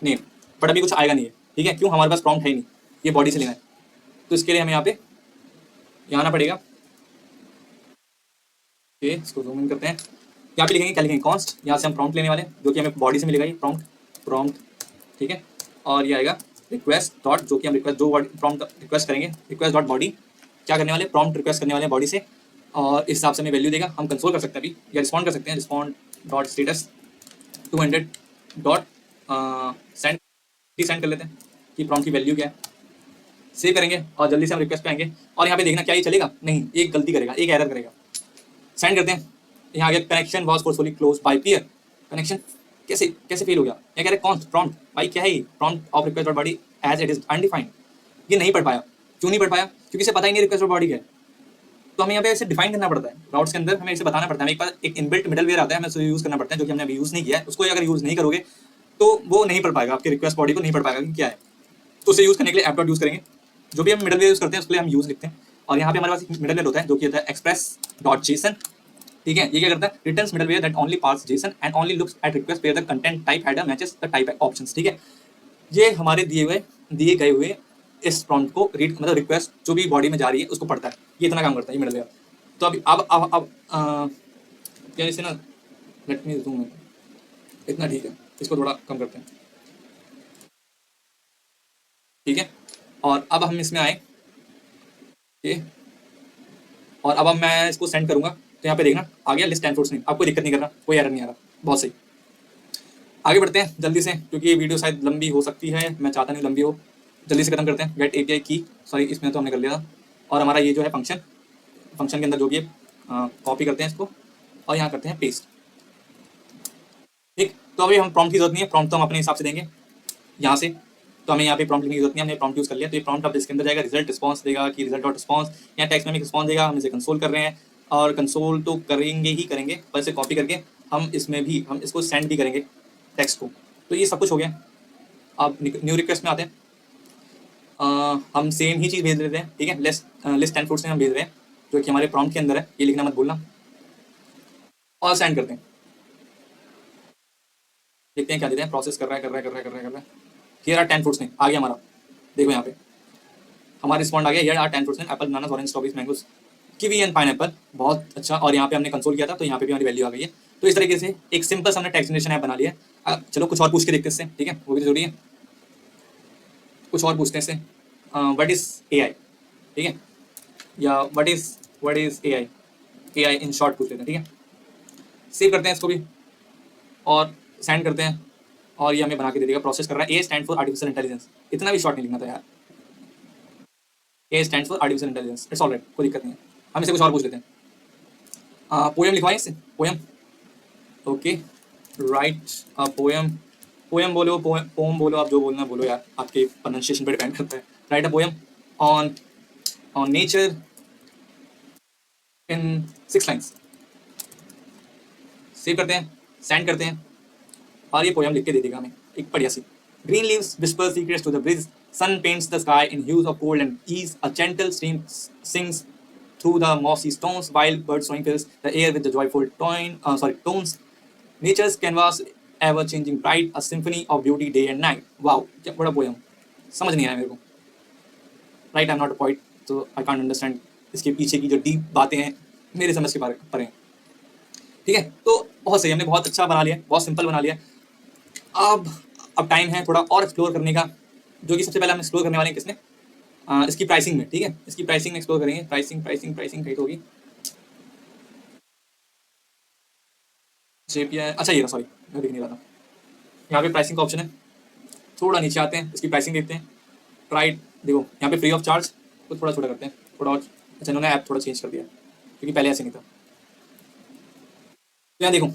name, but अभी कुछ आएगा नहीं है, ठीक है, क्यों, हमारे पास प्रॉम्प्ट है ही नहीं, ये बॉडी से लेना है। तो इसके लिए हमें यहाँ पे यहाँ आना पड़ेगा, ओके, इसको जूम इन करते हैं। यहाँ पे लिखेंगे, क्या लिखेंगे, कॉन्स्ट, यहाँ से हम प्रॉम्प्ट लेने वाले हैं, जो कि हमें बॉडी से मिलेगा, ये प्रॉम्प्ट, ठीक है। और ये आएगा रिक्वेस्ट डॉट, जो कि हम रिक्वेस्ट, जो प्रॉम्प्ट रिक्वेस्ट करेंगे, रिक्वेस्ट डॉट बॉडी, क्या करने वाले, प्रॉम्प्ट रिक्वेस्ट करने वाले हैं बॉडी से, और इस हिसाब से हमें वैल्यू देगा। हम कंसोल कर सकते हैं अभी, या रिस्पॉन्ड कर सकते हैं, respond dot status 200 dot send, send कर लेते हैं कि प्रॉम्प्ट की वैल्यू क्या है, सेव करेंगे, और जल्दी से हम रिक्वेस्ट पे आएंगे, और यहाँ पे देखना क्या ये चलेगा, नहीं, एक गलती करेगा, एक एरर करेगा। सेंड करते हैं, यहाँ गया connection was forcefully close by peer, connection कैसे कैसे फेल हो गया, क्या कह रहे कॉन्स्ट प्रॉम्प्ट, भाई क्या है ये, prompt of request dot body as it is undefined, ये नहीं पढ़ पाया, क्यों नहीं पढ़ पाया, क्योंकि इसे पता ही नहीं रिक्वेस्ट डॉट बॉडी क्या है। तो हमें यहाँ पे इसे डिफाइन करना पड़ता है, राउट्स के अंदर हमें इसे बताना पड़ता है, एक बार एक इनबिल्ट मिडलवेयर आता है, हमें उसे यूज करना पड़ता है, जो कि हमने अभी यूज नहीं किया है, उसको अगर यूज नहीं करोगे तो वो नहीं पढ़ पाएगा, आपकी रिक्वेस्ट बॉडी को नहीं पढ़ पाएगा कि क्या है। तो उसे यूज करने के लिए ऐप डॉट यूज करेंगे, जो भी हम मिडलवेयर यूज करते हैं उसके लिए हम यूज लिखते हैं, और यहाँ पे हमारे पास मिडलवेयर होता है जो कि होता है एक्सप्रेस डॉट जेसन, ठीक है। ये क्या करता है, returns middleware that only parse JSON and only looks at request where the content type header matches the type options, ठीक है। ये हमारे दिए गए हुए इस प्रॉम्प्ट को रीड, मतलब रिक्वेस्ट जो भी बॉडी में जा रही है उसको पढ़ता है, ये इतना काम करता है ये मिडलवेयर। तो अभी अब क्या इसे ना, लेट मी जूम इन, इतना ठीक है, इसको थोड़ा कम करते हैं, ठीक है। और अब हम इसमें आए, ठीक है, और अब मैं इसको सेंड करूंगा, तो यहाँ पे देखना आ गया लिस्ट 10 फ्रूट्स नेम, आपको दिक्कत नहीं कर रहा, कोई एरर नहीं आ रहा, बहुत सही। आगे बढ़ते हैं जल्दी से, क्योंकि ये वीडियो शायद लंबी हो सकती है, मैं चाहता नहीं लंबी हो, जल्दी से खत्म करते हैं। गेट एपीआई की, सॉरी इसमें तो हमने कर लिया था, और हमारा ये जो है फंक्शन, फंक्शन के अंदर जो भी है कॉपी करते हैं इसको, और यहाँ करते हैं पेस्ट, ठीक। तो अभी हम प्रॉम्प्ट की जरूरत नहीं है, प्रॉम्प्ट तो हम अपने हिसाब से देंगे यहाँ से, तो हमें यहाँ पे प्रॉम्प्ट लिखने की जरूरत नहीं है, हमने प्रॉम्प्ट यूज कर लिया। तो ये प्रॉम्प्ट अब इसके अंदर जाएगा, रिजल्ट रिस्पॉन्स देगा कि रिजल्ट डॉट रिस्पॉन्स, यहाँ टेक्स्ट में भी रिस्पॉन्स देगा, हम इसे कंसोल कर रहे हैं, और कंसोल तो करेंगे ही करेंगे, पर इसे कॉपी करके हम इसमें भी हम इसको सेंड भी करेंगे टेक्स्ट को। तो ये सब कुछ हो गया। अब न्यू रिक्वेस्ट में आते हैं, हम सेम ही चीज़ भेज देते हैं, ठीक है, लिस्ट 10 फ्रूट्स में हम भेज रहे हैं, जो कि हमारे प्रॉम्प्ट के अंदर है, ये लिखना मत भूलना, और सेंड करते हैं, देखते हैं क्या देते हैं, प्रोसेस कर रहा है कर रहा है कर रहा है कर रहा है कर रहा है। हियर आर 10 फ्रूट्स नेम आ गया हमारा, देखो यहाँ पे हमारा रिस्पॉन्ड आ गया, here are 10 fruits name apple banana orange strawberry mangoes kiwi and pineapple, बहुत अच्छा। और यहाँ पे हमने कंसोल किया था, तो यहाँ पे भी हमारी वैल्यू आ गई है। तो इस तरीके से एक सिंपल हमने टेक्स्ट जनरेशन ऐप बना लिया है। चलो कुछ और पूछ के देखते हैं इससे, ठीक है, वो भी जरूरी है, कुछ और पूछते हैं इससे, व्हाट इज एआई, ठीक है, या what is AI, AI in short पूछ लेते हैं, ठीक है। सेव करते हैं इसको भी, और सेंड करते हैं, और ये हमें बना के दे देगा, प्रोसेस कर रहा है। A stand for artificial intelligence, इतना भी शॉर्ट नहीं लिखना था यार, A stand for artificial intelligence, it's alright, कोई दिक्कत नहीं है। हम इसे कुछ और पूछ लेते हैं, पोएम लिखवाएं इससे, poem, okay, right poem, poem बोलो, पोम बोलो, आप जो बोलना बोलो यार, आपके प्रोनाउंसिएशन पे डिपेंड करता है। Right a poem on on nature in 6 lines, save करते हैं, सेंड करते हैं, और ये पोएम लिख के दे देगा हमें एक बढ़िया सी। Green leaves whisper secrets to the bridge, sun paints the sky in hues of cold and ease, a gentle stream sings through the mossy stones, while bird song fills the air with the joyful tones. Nature's canvas, ever changing bright, a symphony of beauty day and night. Wow, क्या बड़ा पोएम, समझ नहीं आया मेरे को, right, I am not a poet, तो आई कांट अंडरस्टैंड इसके पीछे की जो डीप बातें हैं, मेरे समझ के परे हैं, ठीक है। तो बहुत सही, हमने बहुत अच्छा बना लिया, बहुत सिंपल बना लिया। अब टाइम है थोड़ा और एक्सप्लोर करने का, जो कि सबसे पहले हम एक्सप्लोर करने वाले हैं किसने, इसकी प्राइसिंग में, ठीक है, इसकी प्राइसिंग में एक्सप्लोर करेंगे। प्राइसिंग प्राइसिंग प्राइसिंग कहीं तो होगी, जेपीआई, अच्छा ये रहा, सॉरी मैं दिख नहीं रहा था, यहाँ पे प्राइसिंग का ऑप्शन है, थोड़ा नीचे आते हैं, इसकी प्राइसिंग देखते हैं, राइट देखो यहाँ पे फ्री ऑफ चार्ज को थोड़ा छोटा करते हैं, थोड़ा और। अच्छा, इन्होंने ऐप थोड़ा चेंज कर दिया क्योंकि पहले ऐसे नहीं था। तो यहाँ देखो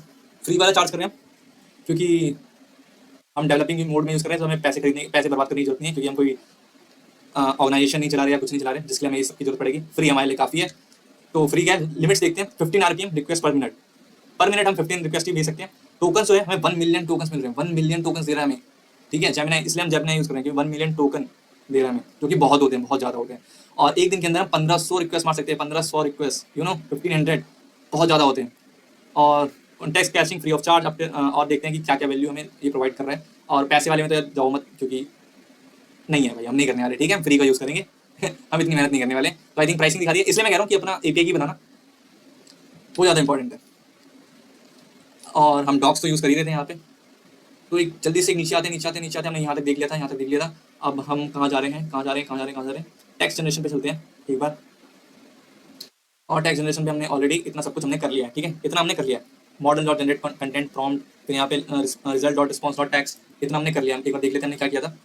फ्री वाला चार्ज कर रहे हैं हम, क्योंकि हम डेवलपिंग मोड में यूज़ कर रहे हैं, तो हमें पैसे बर्बाद करने की जरूरत नहीं है, क्योंकि हम कोई ऑर्गेनाइजेशन नहीं चला रहे या कुछ नहीं चला रहे जिसके लिए हमें ये सबकी जरूरत पड़ेगी। फ्री हमारे लिए काफ़ी है। तो फ्री क्या है, लिमिट्स देखते हैं। 15 RPM रिक्वेस्ट पर मिनट हम 15 रिक्वेस्ट ही भेज सकते हैं। टोकन जो है हमें 1 मिलियन टोकन मिल रहे हैं, 1 मिलियन टोकन दे रहा है हमें, ठीक है। जेमिनाई, इसलिए हम जेमिनाई यूज़ कर रहे हैं, क्योंकि 1 मिलियन टोकन दे रहा है हमें, जो कि बहुत होते हैं, बहुत ज़्यादा होते हैं। और एक दिन के अंदर हम 1500 रिक्वेस्ट मार सकते हैं, 1500 रिक्वेस्ट, 1500, बहुत ज़्यादा होते हैं। और text caching free of charge. और देखते हैं कि क्या क्या वैल्यू हमें ये प्रोवाइड कर रहा है। और पैसे वाले में तो जाओ मत, क्योंकि नहीं है भाई, हम नहीं करने वाले, ठीक है। हम फ्री का यूज़ करेंगे हम इतनी मेहनत नहीं करने वाले। तो आई थिंक प्राइसिंग दिखा दी है, इसलिए मैं कह रहा हूँ कि अपना API की बनाना वो ज़्यादा इंपॉर्टेंट है। और हम डॉक्स तो यूज़ कर ही रहे थे यहाँ पे। तो एक जल्दी से नीचे आते हमने यहाँ तक देख लिया था, यहाँ तक देख लिया था। अब हम कहाँ जा रहे हैं, टेक्स्ट जनरेशन पे चलते हैं एक बार। और टेक्स्ट जनरेशन पे हमने ऑलरेडी इतना सब कुछ हमने कर लिया है, ठीक है। इतना हमने कर लिया है। Model dot generate content prompt, फिर यहाँ पे result dot response dot text, इतना हमने कर लिया। हम एक बार देख लेते हैं हमने क्या किया था।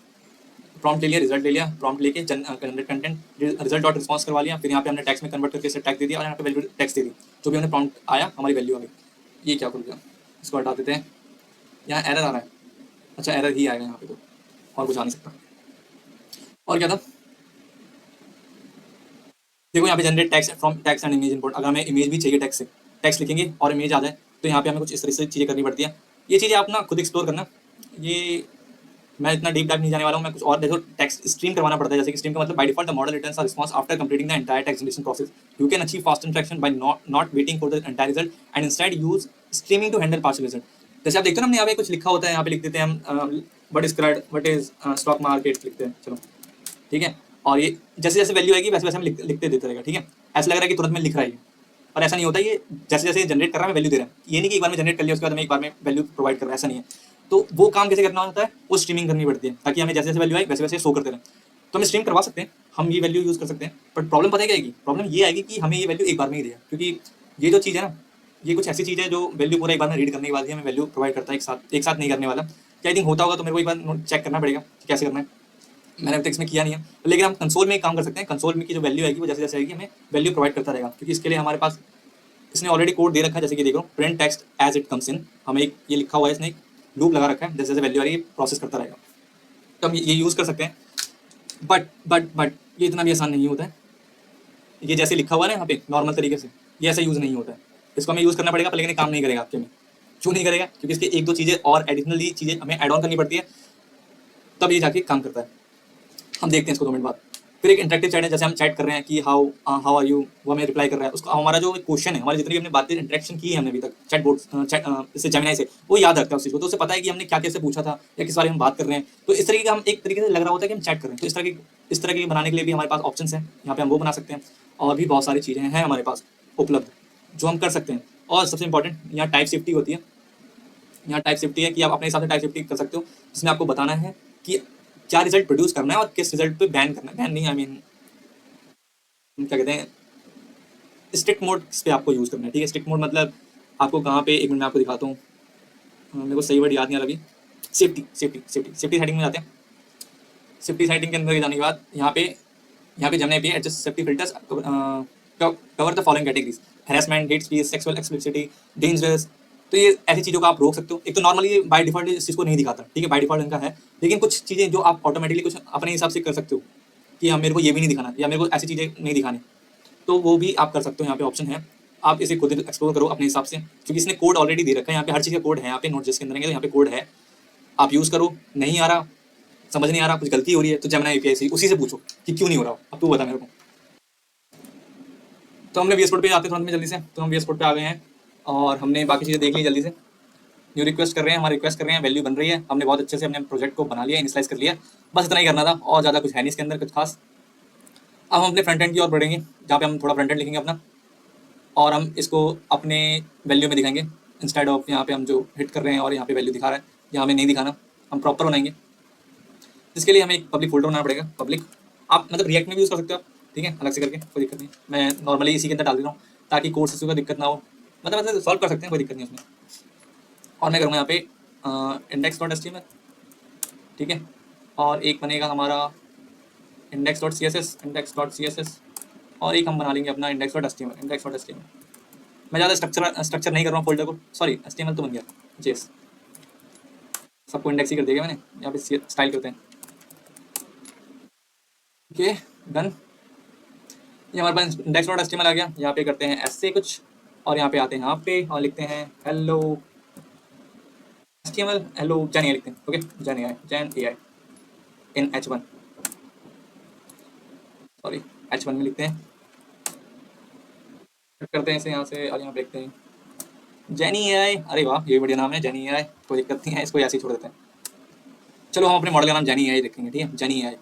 प्रॉम्प्ट ले लिया, रिजल्ट ले लिया, प्रॉम्प्ट लेके generate content, result dot response करवा लिया। फिर यहाँ पे हमने टेक्स्ट में कन्वर्ट करके इसे टैग दे दिया, और यहाँ पे वैल्यू टेक्स्ट दे दी। जो भी हमने प्रॉम्प्ट आया हमारी वैल्यू आ गई। ये क्या खुल गया, इसको हटा देते हैं। यहाँ एरर आ रहा है, अच्छा एरर ही आएगा यहाँ पे, तो और कुछ आ नहीं सकता। और क्या था, देखो यहाँ पे generate text from text and image import. अगर हमें इमेज भी चाहिए टेक्स्ट से, टेक्स्ट लिखेंगे और इमेज आ जाए, तो यहाँ पे हमें कुछ इस तरह से चीज़ें करनी पड़ती है। ये चीज़ें आप ना खुद एक्सप्लोर करना, ये मैं इतना डीप डाइव नहीं जाने वाला हूँ। मैं कुछ और देखो, टेक्स्ट स्ट्रीम करवाना पड़ता है। जैसे कि स्ट्रीम का मतलब by default the model returns a response after completing the entire text generation process. You can achieve fast interaction by not waiting for the entire result and instead use streaming to handle partial result. जैसे आप देखते हो ना, हमने यहाँ पे कुछ लिखा होता है, यहाँ पे लिख देते हैं हम व्हाट इज स्टॉक मार्केट लिखते हैं, चलो ठीक है। और ये जैसे जैसे वैल्यू आएगी वैसे वैसे हम लिखते देते रहेगा, ठीक है। ऐसा लग रहा है कि तुरंत में लिख रहा है ये, और ऐसा नहीं होता। ये जैसे जैसे जनरेट कर रहा है वैल्यू दे रहा है। ये नहीं कि एक बार में जनरेट कर लिया उसके बाद हमें एक बार में वैल्यू प्रोवाइड कर रहा है, ऐसा नहीं है। तो वो काम कैसे करना होता है, वो स्ट्रीमिंग करनी पड़ती है, ताकि हमें जैसे जैसे वैल्यू आए वैसे वैसे शो करते रहे। तो हम स्ट्रीम करवा सकते हैं, हम ये वैल्यू यूज़ कर सकते हैं। बट प्रॉब्लम पता है क्या आएगी, प्रॉब्लम ये आएगी कि हमें ये वैल्यू एक बार में ही देगा, क्योंकि ये जो चीज़ है ना, ये कुछ ऐसी चीज़ है जो वैल्यू पूरा एक बार में रीड करने के बाद ही हमें वैल्यू प्रोवाइड करता है, एक साथ नहीं करने वाला। क्या आई थिंक होता होगा, तो मेरे को एक बार चेक करना पड़ेगा कि कैसे करना है। मैंने अभी तक इसमें किया नहीं है, लेकिन हम कंसोल में एक काम कर सकते हैं। कंसोल में की जो वैल्यू आएगी वो जैसे जैसे आएगी हमें वैल्यू प्रोवाइड करता रहेगा, क्योंकि इसके लिए हमारे पास इसने ऑलरेडी कोड दे रखा है। जैसे कि देखो, print text as it comes in, हमें एक ये लिखा हुआ है, इसने एक लूप लगा रखा है, जैसे जैसे वैल्यू आ रही है प्रोसेस करता रहेगा। तो हम ये यूज़ कर सकते हैं। बट ये इतना भी आसान नहीं होता है। ये जैसे लिखा हुआ है ना यहाँ पे नॉर्मल तरीके से, ये ऐसा यूज़ नहीं होता है। इसको हमें यूज़ करना पड़ेगा, पर लेकिन ये काम नहीं करेगा आपके में। क्यों नहीं करेगा, क्योंकि इसके एक दो चीज़ें और एडिशनली चीज़ें हमें ऐड ऑन करनी पड़ती है, तब ये जाके काम करता है। हम देखते हैं इसको 2 मिनट बाद। फिर एक इंटरेक्टिव चैट है, जैसे हम चैट कर रहे हैं कि हाउ आर यू, वो हमें रिप्लाई कर रहा है। उसका हमारा जो क्वेश्चन है, हमारी जितनी भी हमने बातें इंटरेक्शन की है हमने अभी तक चैट बोर्ड इससे जेमिनाई से, वो याद रखता है उस चीज़ को। तो उसे पता है कि हमने क्या कैसे पूछा था या किस बारे में हम बात कर रहे हैं। तो इस तरीके का हम एक तरीके से लग रहा होता है कि हम चैट कर रहे हैं। तो इस तरह के बनाने के लिए भी हमारे पास ऑप्शन है, यहाँ पे हम वो बना सकते हैं। और भी बहुत सारी चीज़ें हैं हमारे पास उपलब्ध जो हम कर सकते हैं। और सबसे इंपॉर्टेंट यहाँ टाइप सेफ्टी होती है। यहाँ टाइप सेफ्टी है कि आप अपने हिसाब से टाइप सेफ्टी कर सकते हो, जिसमें आपको बताना है कि क्या रिजल्ट प्रोड्यूस करना है और किस रिजल्ट पे बैन करना है। बैन नहीं, आई मीन क्या कहते हैं, स्ट्रिक्ट मोड पे आपको यूज़ करना है, ठीक है। स्ट्रिक्ट मोड मतलब आपको कहाँ पे, एक मिनट में आपको दिखाता हूँ, मेरे को सही वर्ड याद नहीं आ रहा अभी। सेफ्टी सेटिंग में जाते हैं। सेफ्टी सेटिंग के अंदर जाने के बाद यहाँ पे जमने पे adjust safety filters, cover the following categories: harassment, hate speech, sexual explicitly, dangerous. तो ये ऐसी चीज़ों को आप रोक सकते हो। एक तो नॉर्मली बाय डिफॉल्ट इस चीज़ को नहीं दिखाता, ठीक है, बाय डिफॉल्ट इनका है। लेकिन कुछ चीज़ें जो आप ऑटोमेटिकली कुछ अपने हिसाब से कर सकते हो कि हाँ मेरे को ये भी नहीं दिखाना, या मेरे को ऐसी चीज़ें नहीं दिखानी, तो वो भी आप कर सकते हो। यहाँ पे ऑप्शन है, आप इसे खुद एक्सप्लोर करो अपने हिसाब से, क्योंकि इसने कोड ऑलरेडी दे रखा है। यहाँ पे हर चीज़ का कोड है, यहाँ पे नोट जिसके अंदर है, यहाँ पे कोड है, आप यूज़ करो। नहीं आ रहा, समझ नहीं आ रहा, कुछ गलती हो रही है, तो जेमिनी API से उसी से पूछो कि क्यों नहीं हो रहा। अब तू बता मेरे को। तो हमने VS Code पे आते तुरंत में जल्दी से, तो हम VS Code पे आ गए हैं और हमने बाकी चीज़ें देख ली जल्दी से। न्यू रिक्वेस्ट कर रहे हैं, हमारे रिक्वेस्ट कर रहे हैं, वैल्यू बन रही है। हमने बहुत अच्छे से अपने प्रोजेक्ट को बना लिया, इनिशियलाइज कर लिया। बस इतना ही करना था, और ज़्यादा कुछ है नहीं इसके अंदर कुछ खास। अब हम अपने फ्रंट एंड की ओर बढ़ेंगे, जहाँ पे हम थोड़ा फ्रंट एंड लिखेंगे अपना, और हम इसको अपने वैल्यू में दिखाएंगे इंस्टेड ऑफ यहाँ पे हम जो हिट कर रहे हैं और यहाँ पे वैल्यू दिखा रहा है, यहाँ हमें नहीं दिखाना, हम प्रॉपर बनाएंगे। इसके लिए हमें एक पब्लिक फोल्डर बनाना पड़ेगा। पब्लिक आप मतलब रिएक्ट में भी यूज़ कर सकते हो आप, ठीक है, अलग से करके, कोई दिक्कत नहीं। मैं नॉर्मली इसी के अंदर डाल दे रहा हूँ ताकि कोर्स इशू का दिक्कत ना हो, मतलब सॉल्व कर सकते हैं, कोई दिक्कत नहीं उसमें। और मैं करूँगा यहाँ पे इंडेक्स.html, ठीक है। और एक बनेगा हमारा index dot C S S, index dot C S S, और एक हम बना लेंगे अपना index dot H T M L, index dot H T M L. मैं ज़्यादा स्ट्रक्चर नहीं कर रहा हूँ फोल्डर को, sorry H T M L तो बन गया, जेस सबको इंडेक्स ही कर दिया मैंने। यहाँ पे स्टाइल करते हैं, ओके डन। ये हमारे पास index dot H T M L आ गया। यहाँ पे करते हैं ऐसे कुछ, और यहाँ पे आते हैं यहाँ पे और लिखते हैं hello H T M L, hello Jain A I लिखते हैं, okay Jain A I, Jain A I in H one, sorry H one में लिखते हैं, करते हैं इसे यहाँ से और यहाँ पे लिखते हैं जैनी ए आई। अरे वाह ये बढ़िया नाम है जैनी ए आई, कोई दिक्कत नहीं है, इसको ऐसे ही छोड़ देते हैं। चलो हम अपने मॉडल का नाम जैनी ए आई रखेंगे, ठीक है जैनी ए आई।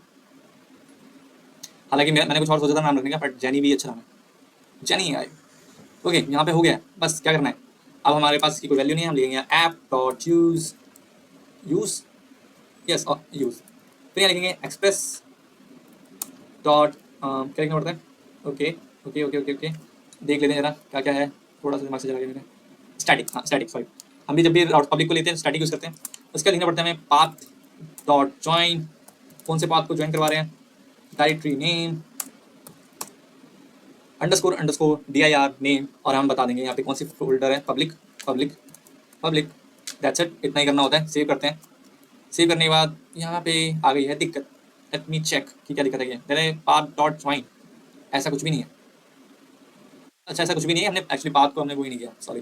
हालांकि मैंने कुछ और सोचा था नाम रखने का, बट जैनी भी अच्छा नाम है, जैनी ए आई। ओके यहाँ पे हो गया, बस क्या करना है, अब हमारे पास की कोई वैल्यू नहीं है, हम लिखेंगे app dot use, use yes use, फिर यहाँ लिखेंगे एक्सप्रेस डॉट क्या लिखना पड़ता है, okay okay okay okay okay देख लेते हैं जरा क्या क्या है, थोड़ा सा दिमाग से चला गया मेरे। स्टैटिक, हाँ स्टैटिक, सॉरी हम भी जब भी पब्लिक को लेते हैं स्टैटिक यूज़ करते हैं। उसका लिखना पड़ता है हमें पाथ डॉट ज्वाइन, कौन से पाथ को ज्वाइन करवा रहे हैं, directory name underscore underscore D I R name, और हम बता देंगे यहाँ पे कौन सी फोल्डर है, public public public, that's it, इतना ही करना होता है। सेव करते हैं, सेव करने के बाद यहाँ पे आ गई है दिक्कत, लेट मी चेक कि क्या दिक्कत है, ये पाथ डॉट ज्वाइन ऐसा कुछ भी नहीं है। अच्छा ऐसा कुछ भी नहीं है, हमने एक्चुअली पाथ को हमने वो ही नहीं किया, सॉरी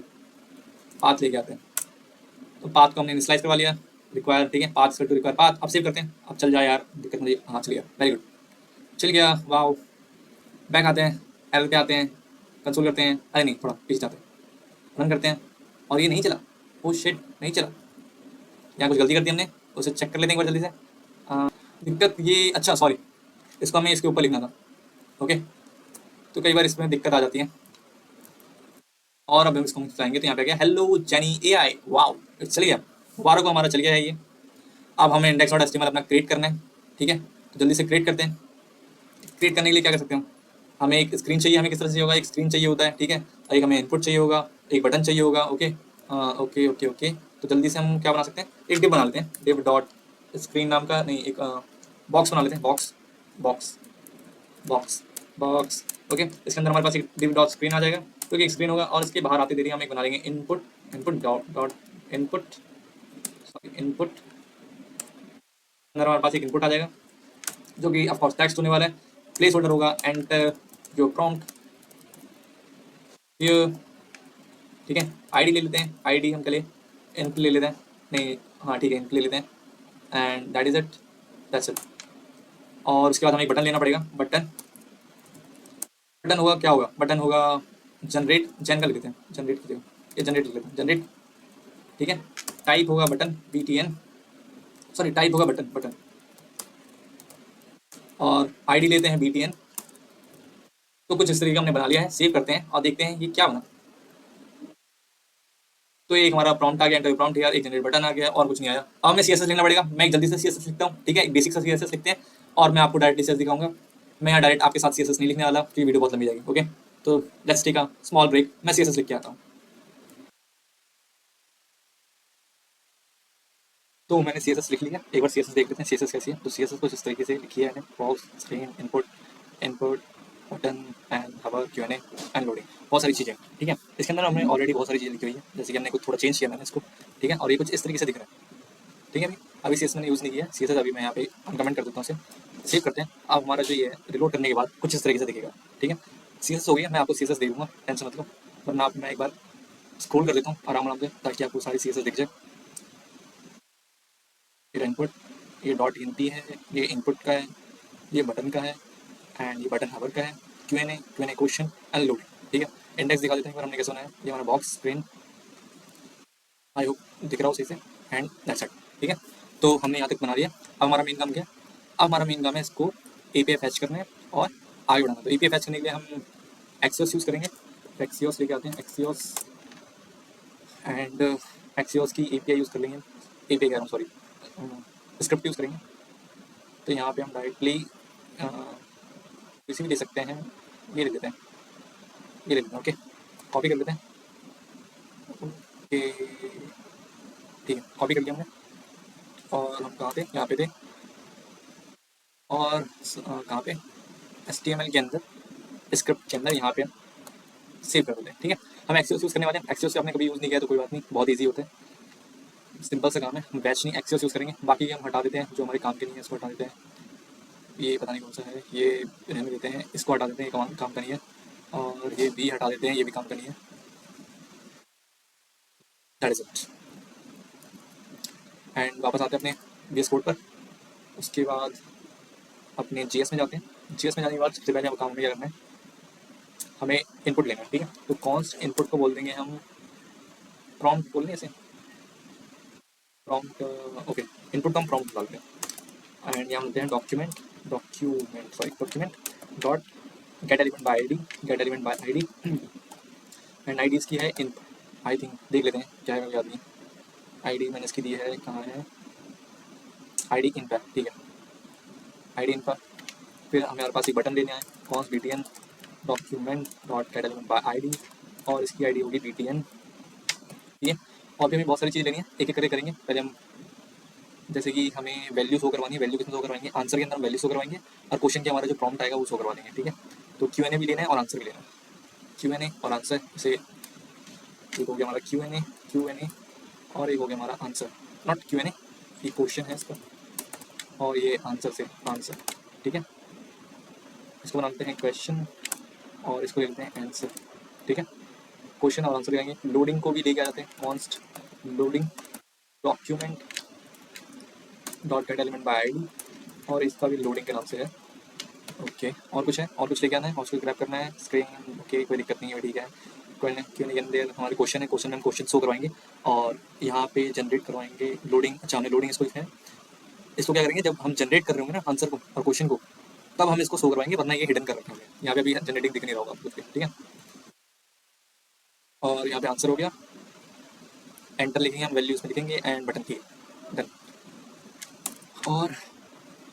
पाथ लेके आते हैं, तो पाथ को हमने इनिशियलाइज करवा लिया, रिक्वायर, ठीक है पाथ टू रिक्वायर पाथ। अब सेव करते हैं, अब चल जाए यार, दिक्कत मुझे, हाँ चल गया, वेरी गुड चल गया, वाओ। बैक आते हैं, एरर पे आते हैं, कंसोल करते हैं, अरे नहीं थोड़ा पीछे जाते हैं, रन करते हैं, और ये नहीं चला, वो शिट नहीं चला, यहाँ कुछ गलती कर दी हमने, उसे चेक कर लेते हैं एक बार जल्दी से। दिक्कत ये, अच्छा सॉरी इसको हमें इसके ऊपर लिखना था, ओके तो कई बार इसमें दिक्कत आ जाती है। और अब हम इसको चाहेंगे तो यहाँ पे आ गया हेलो जैनी ए आई, वाओ चल गया, दोबारा को हमारा चल गया है ये। अब हमें इंडेक्स डॉट एचटीएमएल अपना क्रिएट करना है, ठीक है तो जल्दी से क्रिएट करते हैं। क्रिएट करने के लिए क्या कर सकते हैं, हमें एक स्क्रीन चाहिए, हमें किस तरह से होगा, एक स्क्रीन चाहिए होता है, ठीक है एक हमें इनपुट चाहिए होगा, एक बटन चाहिए होगा, ओके ओके ओके ओके। तो जल्दी से हम क्या बना सकते हैं, एक डिव बना लेते हैं, डिव डॉट स्क्रीन नाम का, नहीं एक बॉक्स बना लेते हैं, box box box box, okay इसके अंदर हमारे पास एक डिव डॉट स्क्रीन आ जाएगा, क्योंकि एक स्क्रीन होगा, और इसके बाहर आते देरी हम एक बना लेंगे input, input dot dot input, sorry input, अंदर हमारे पास एक इनपुट आ जाएगा जो कि ऑफ कोर्स टेक्स्ट होने वाला है, प्लेस होल्डर होगा एंटर जो प्रॉम्प्ट ये, ठीक है आईडी ले लेते हैं, आईडी हम चलिए इनपुट ले लेते हैं, नहीं हाँ ठीक है इनपुट ले लेते हैं, and that is it, that's it. और उसके बाद हमें एक बटन लेना पड़ेगा, बटन, बटन होगा क्या होगा, बटन होगा जनरेट, जैन का लिख देते हैं, जनरेट की जगह ये जनरेट लिख लेते हैं, जनरेट, ठीक है टाइप होगा button B T N, sorry type होगा बटन बटन, और आईडी लेते हैं बी टी एन। तो कुछ इस तरीके का हमने बना लिया है, सेव करते हैं और देखते हैं ये क्या बना। तो एक हमारा प्रॉम्प्ट आ गया, इंटरव्यू प्रॉम्प्ट यार, एक जनरेट बटन आ गया, और कुछ नहीं आया। अब हमें सीएसएस लिखना पड़ेगा, मैं एक जल्दी से सीएसएस लिखता हूँ, ठीक है एक बेसिक सा सीएसएस लिखते हैं, और मैं आपको डायरेक्ट सीएसएस दिखाऊंगा। मैं यहाँ डायरेक्ट आपके साथ सीएसएस नहीं लिखने वाला, क्योंकि वीडियो बहुत लंबी जाएगी, ओके तो let's take a small break, मैं सीएसएस लिख के आता हूँ। तो मैंने सीएसएस लिख लिया, एक बार सीएसएस देख लेते हैं सीएसएस कैसी है। तो सीएसएस कुछ इस तरीके से लिखी है मैंने, box screen input input button and hover Q N and loading, बहुत सारी चीज़ें, ठीक है इसके अंदर हमने ऑलरेडी बहुत सारी चीज़ें लिखी हुई है, जैसे कि हमने कुछ थोड़ा चेंज किया मैंने इसको, ठीक है और ये कुछ इस तरीके से दिख रहा है, ठीक है अभी सी एस मैंने यूज़ नहीं किया, सी एस अभी मैं यहाँ पे अनकमेंट कर देता हूँ, इसे सेव करते हैं। अब हमारा जो ये है रिलोड करने के बाद कुछ इस तरीके से दिखेगा, ठीक है सी एस हो गया, मैं आपको सी एस दे दूँगा, टेंशन मत लो, वरना आप मैं एक बार स्क्रॉल कर देता हूँ आराम आराम से, ताकि आपको सारी सी एस दिख जाए। फिर इनपुट, ये डॉट एन है, ये इनपुट का है, ये बटन का है, एंड ये बटन हवर का है, Q N A question and load, ठीक है इंडेक्स दिखा देते हैं एक बार हमने कैसे बनाया, ये हमारा बॉक्स स्क्रीन, आई होप दिख रहा हो सही से, एंड दैट्स इट, ठीक है तो हमने यहाँ तक बना लिया। अब हमारा मेन काम क्या है, अब हमारा मेन काम है इसको एपीआई फैच करना है और आगे बढ़ाना है। तो एपीआई फैच करने के लिए हम एक्सियोस यूज़ करेंगे, एक्सियोस लेके आते हैं, एक्सियोस एंड एक्सियोस की एपीआई यूज़ कर लेंगे, एपीआई कह रहा हूँ सॉरी, स्क्रिप्ट यूज़ करेंगे। तो यहाँ पे हम डायरेक्टली किसी भी ले सकते हैं, ये ले लेते हैं, ये ले लेते हैं, ओके कॉपी कर लेते हैं, ओके ठीक है कॉपी कर लिया हमने, और हम कहाँ थे, यहाँ पे थे, और कहाँ पे HTML के अंदर स्क्रिप्ट के अंदर यहाँ पे सेव कर देते हैं। ठीक है, हम एक्सियोस यूज़ करने वाले हैं। एक्सियोस आपने कभी यूज़ नहीं किया तो कोई बात नहीं, बहुत ईजी होता है, सिंपल सा काम है। हम बैच नहीं एक्सियोस यूज़ करेंगे, बाकी हम हटा देते हैं जो हमारे काम के नहीं है, इसको हटा देते हैं। ये पता नहीं कौन सा है, ये रहने देते हैं, इसको हटा देते हैं, ये काम का नहीं है। और ये भी हटा देते हैं, ये भी काम का नहीं है। That is it. एंड वापस आते हैं अपने VS कोड पर। उसके बाद अपने GS में जाते हैं। GS में जाने के बाद सबसे पहले काम हमें क्या करना है, हमें इनपुट लेना है। ठीक है, तो कॉन्स्ट इनपुट को बोल देंगे हम प्रॉम्प्ट, बोल देंगे ऐसे प्रॉम्प्ट। ओके, इनपुट को हम प्रॉम्प्ट डालते हैं। एंड यहाँ बोलते हैं document dot gate element by ID. And ID इसकी है इन, आई थिंक देख लेते हैं क्या है, मुझे याद नहीं। आईडी मैंने इसकी दी है, कहाँ है आईडी इन पर। ठीक है, आईडी इन पर। फिर हमारे पास एक बटन देना है, cons BTN document dot gate element by ID, और इसकी आईडी होगी BTN। ठीक है, और भी हमें बहुत सारी चीज़ लेनी है, एक एक करके करेंगे। पहले हम जैसे कि हमें वैल्यू शो करवानी है, वैल्यू कितना शो करवाएंगे, आंसर के अंदर हम वैल्यू शो करवाएंगे, और क्वेश्चन के हमारा जो प्रॉम्प्ट आएगा वो शो करवा देंगे। ठीक है, तो Q&A भी लेना है और आंसर भी लेना है। Q&A और आंसर से एक हो गया हमारा Q&A और एक हो गया हमारा आंसर। नॉट Q&A, ये क्वेश्चन है इसका, और ये आंसर से आंसर। ठीक है, इसको बनाते हैं क्वेश्चन और इसको लिखते हैं आंसर। ठीक है, क्वेश्चन और आंसर लगाएंगे। लोडिंग को भी लेके आ जाते हैं, const loading document dot gate element by ID, और इसका भी लोडिंग के नाम से है। ओके, और कुछ है, और कुछ लेके आना है और उसको ग्रैब करना है स्क्रीन। ओके, कोई दिक्कत नहीं है, ठीक है। क्यों नहीं अंदर हमारे क्वेश्चन है, क्वेश्चन में हम क्वेश्चन शो करवाएंगे और यहाँ पे जनरेट करवाएंगे लोडिंग। अच्छा, हमने लोडिंग इसको लिखा है। इसको क्या करेंगे, जब हम जनरेट कर रहे होंगे ना आंसर को और क्वेश्चन को, तब हम इसको शो करवाएंगे, वरना ये हिडन कर रखेंगे। यहाँ पे अभी जनरेटिंग दिख नहीं रहा होगा आपको, ठीक है। और यहाँ पे आंसर हो गया, एंटर लिखेंगे हम, वैल्यू इसमें लिखेंगे एंड बटन की डन। और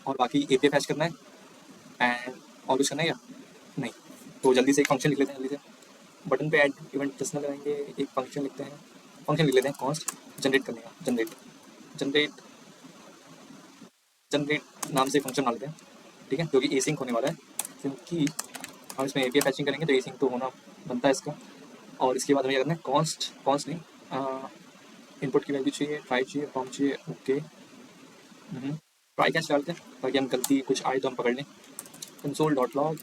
बाकी API फैच करना है एंड और कुछ करना है या नहीं, तो जल्दी से एक फंक्शन लिख लेते हैं जल्दी से। बटन पे ऐड इवेंट जस्ट लगाएंगे, एक फंक्शन लिखते हैं, फंक्शन लिख लेते हैं कॉन्स्ट जनरेट करने का, जनरेट नाम से फंक्शन बना लेते हैं। ठीक है, जो कि एसिंक होने वाला है, क्योंकि हम इसमें API फैचिंग करेंगे तो एसिंक तो होना बनता है इसका। और इसके बाद हमें क्या करना है, कॉन्स्ट नहीं, इनपुट की वैल्यू चाहिए, ट्राई चाहिए, प्रॉम्प्ट चाहिए। ओके, ट्राई कैच डालते हैं ताकि हम गलती कुछ आए तो हम पकड़ लें। Console dot log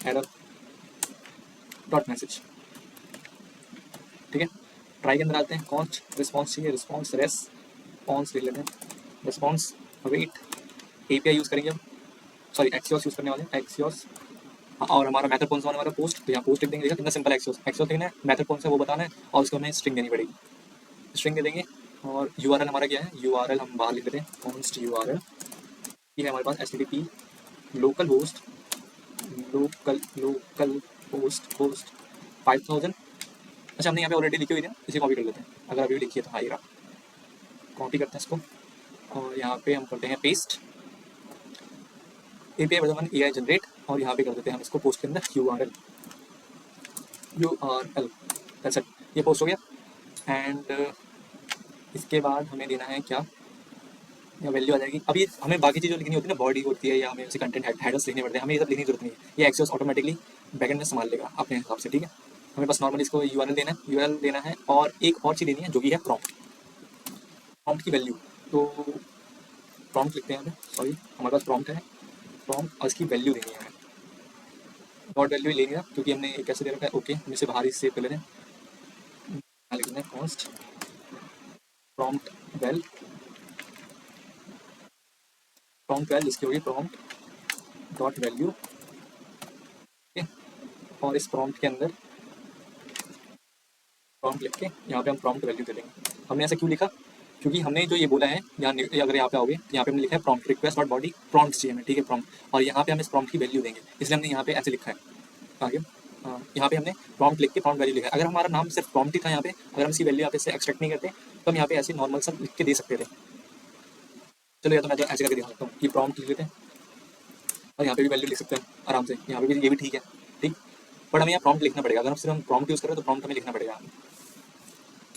error dot message. ठीक है, ट्राई के अंदर आते हैं, कॉन्स्ट रिस्पॉन्स चाहिए, रिस्पॉन्स लिख लेते हैं, रिस्पॉन्स वेट। API यूज़ करेंगे हम, सॉरी एक्सियोस यूज़ करने वाले हैं, एक्सियोस। और हमारा मेथड कौन सा होने वाला है, पोस्ट। तो यहाँ पोस्ट लिख देंगे, देखा कितना सिंपल है। एक्सियोस लिखना है, मेथड कौन सा वो बताना है, और उसको हमें स्ट्रिंग देनी पड़ेगी, स्ट्रिंग दे देंगे। और URL हमारा क्या है, URL हम बाहर लिख देते हैं, कॉन्स्ट URL। ये है हमारे पास HTTP लोकल होस्ट 5000। अच्छा, हमने यहाँ पे ऑलरेडी लिखी हुई थी ना, इसे कॉपी कर लेते हैं, अगर अभी लिखी है तो। हाँ, ये कॉपी करते हैं इसको और यहाँ पे हम करते हैं paste. API version 1 AI generate, और यहाँ पे कर देते हैं हम इसको पोस्ट के अंदर URL दैट्स इट। ये पोस्ट हो गया। एंड इसके बाद हमें देना है क्या, या वैल्यू आ जाएगी। अभी हमें बाकी चीज़ें लिखनी होती है ना, बॉडी होती है या हमें उसे कंटेंट हेडर्स लिखने पड़ते हैं, हमें ये सब लिखने की जरूरत नहीं है, ये एक्सियोस ऑटोमेटिकली बैकएंड में संभाल लेगा अपने हिसाब से। ठीक है, हमें बस नॉर्मली इसको URL देना है, और एक और चीज़ देनी है जो कि है प्रॉम्प्ट की वैल्यू। तो प्रॉम्प्ट लिखते हैं, सॉरी हमारे पास प्रॉम्प्ट है, प्रॉम्प्ट और इसकी वैल्यू देनी है, डॉट वैल्यू लेनी है क्योंकि हमने एक कैसे दे रखा है। ओके, हम इसे बाहर ही सेव कर लेते हैं, लिख लेते हैं कॉन्स्ट प्रॉम्प्ट वेल, इसकी होगी प्रॉम्प्ट डॉट वैल्यू। और इस प्रॉम्प्ट के अंदर प्रॉम्प्ट लिख के यहाँ पे हम प्रॉम्प्ट वैल्यू दे देंगे। हमने ऐसा क्यों लिखा, क्योंकि हमने जो ये बोला है, यहाँ अगर यहाँ पे आओगे तो यहाँ पे हमने लिखा है prompt request dot body, prompt चाहिए हमें। ठीक है, प्रॉम्प्ट, और यहाँ पे हम इस प्रॉम्प्ट की वैल्यू देंगे, इसलिए हमने यहाँ पे ऐसे लिखा है आगे। यहाँ पे हमने प्रॉम्प्ट लिख के प्रॉम्प्ट वैल्यू लिखा है। अगर हमारा नाम सिर्फ प्रॉम्प्ट ही था यहाँ पे, अगर हम इसकी वैल्यू यहाँ पे से एक्सट्रैक्ट नहीं करते तो हम यहाँ पे ऐसे नॉर्मल सब लिख के दे सकते थे। चलो, या तो मैं तो ऐसे करके दिखा सकता हूँ कि प्रॉम्प्ट लिख लेते हैं और यहाँ पे भी वैल्यू लिख सकते हैं आराम से, यहाँ पे भी ये भी ठीक है। ठीक, बट हमें यहाँ प्रॉम्प्ट लिखना पड़ेगा, अगर हम सिर्फ प्रॉम्प्ट यूज़ करें तो प्रॉम्प्ट हमें लिखना पड़ेगा।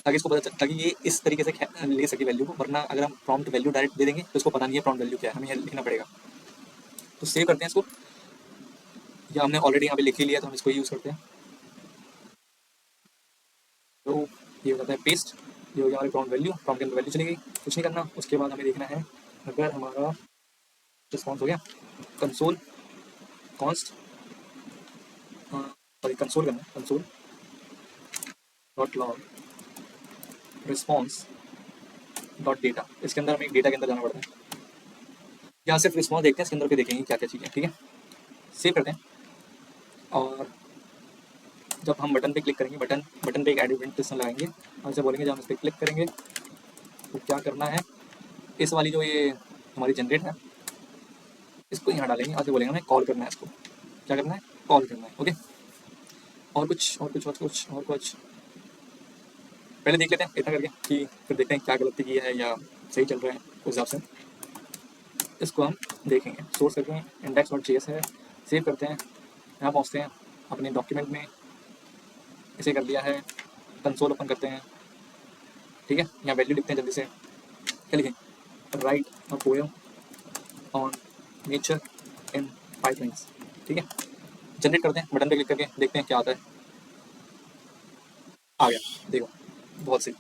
ताकि इसको पता चल, ताकि ये इस तरीके से ले सके वैल्यू को, वरना अगर हम प्रॉम्प्ट वैल्यू डायरेक्ट दे देंगे तो इसको पता नहीं है प्रॉम्प्ट वैल्यू क्या है, हमें लिखना पड़ेगा। तो सेव करते हैं इसको, या हमने ऑलरेडी यहाँ पे लिख ही लिया तो हम इसको यूज़ करते हैं। तो ये हो जाता है पेस्ट, ये हो गया हमारी प्रॉम्प्ट वैल्यू, प्रॉम्प्ट के अंदर वैल्यू चली गई, कुछ नहीं करना। उसके बाद हमें देखना है अगर हमारा रिस्पॉन्स हो गया, कंसोल कॉन्स्ट, सॉरी कंसोल करना है, console dot log response dot data, इसके अंदर हमें डेटा के अंदर जाना पड़ता है। यहाँ सिर्फ रिस्पॉन्स देखते हैं, इसके अंदर भी देखेंगे क्या क्या चीज़ें, ठीक है। सेव करते हैं, और जब हम बटन पे क्लिक करेंगे, बटन पे एक एडवर्टाइजमेंट लगाएंगे और इसे बोलेंगे जब हम इस पर क्लिक करेंगे तो क्या करना है, इस वाली जो ये हमारी जनरेट है इसको यहाँ डालेंगे और बोलेंगे हमें कॉल करना है, इसको क्या करना है, कॉल करना है, ओके। और कुछ पहले देख लेते हैं इतना करके, कि फिर देखते हैं क्या गलती की है या सही चल रहा है, उस हिसाब से इसको हम देखेंगे। सोर्स करके इंडेक्स डॉट जेएस है, सेव करते हैं, यहाँ पहुँचते हैं अपने डॉक्यूमेंट में, इसे कर लिया है, कंसोल ओपन करते हैं, ठीक है। यहाँ वैल्यू लिखते हैं जल्दी से, क्या लिखें, right a poem on nature in 5 lines, ठीक है। जनरेट करते हैं, बटन पे क्लिक करके देखते हैं क्या आता है, आ गया, देखो बहुत सही।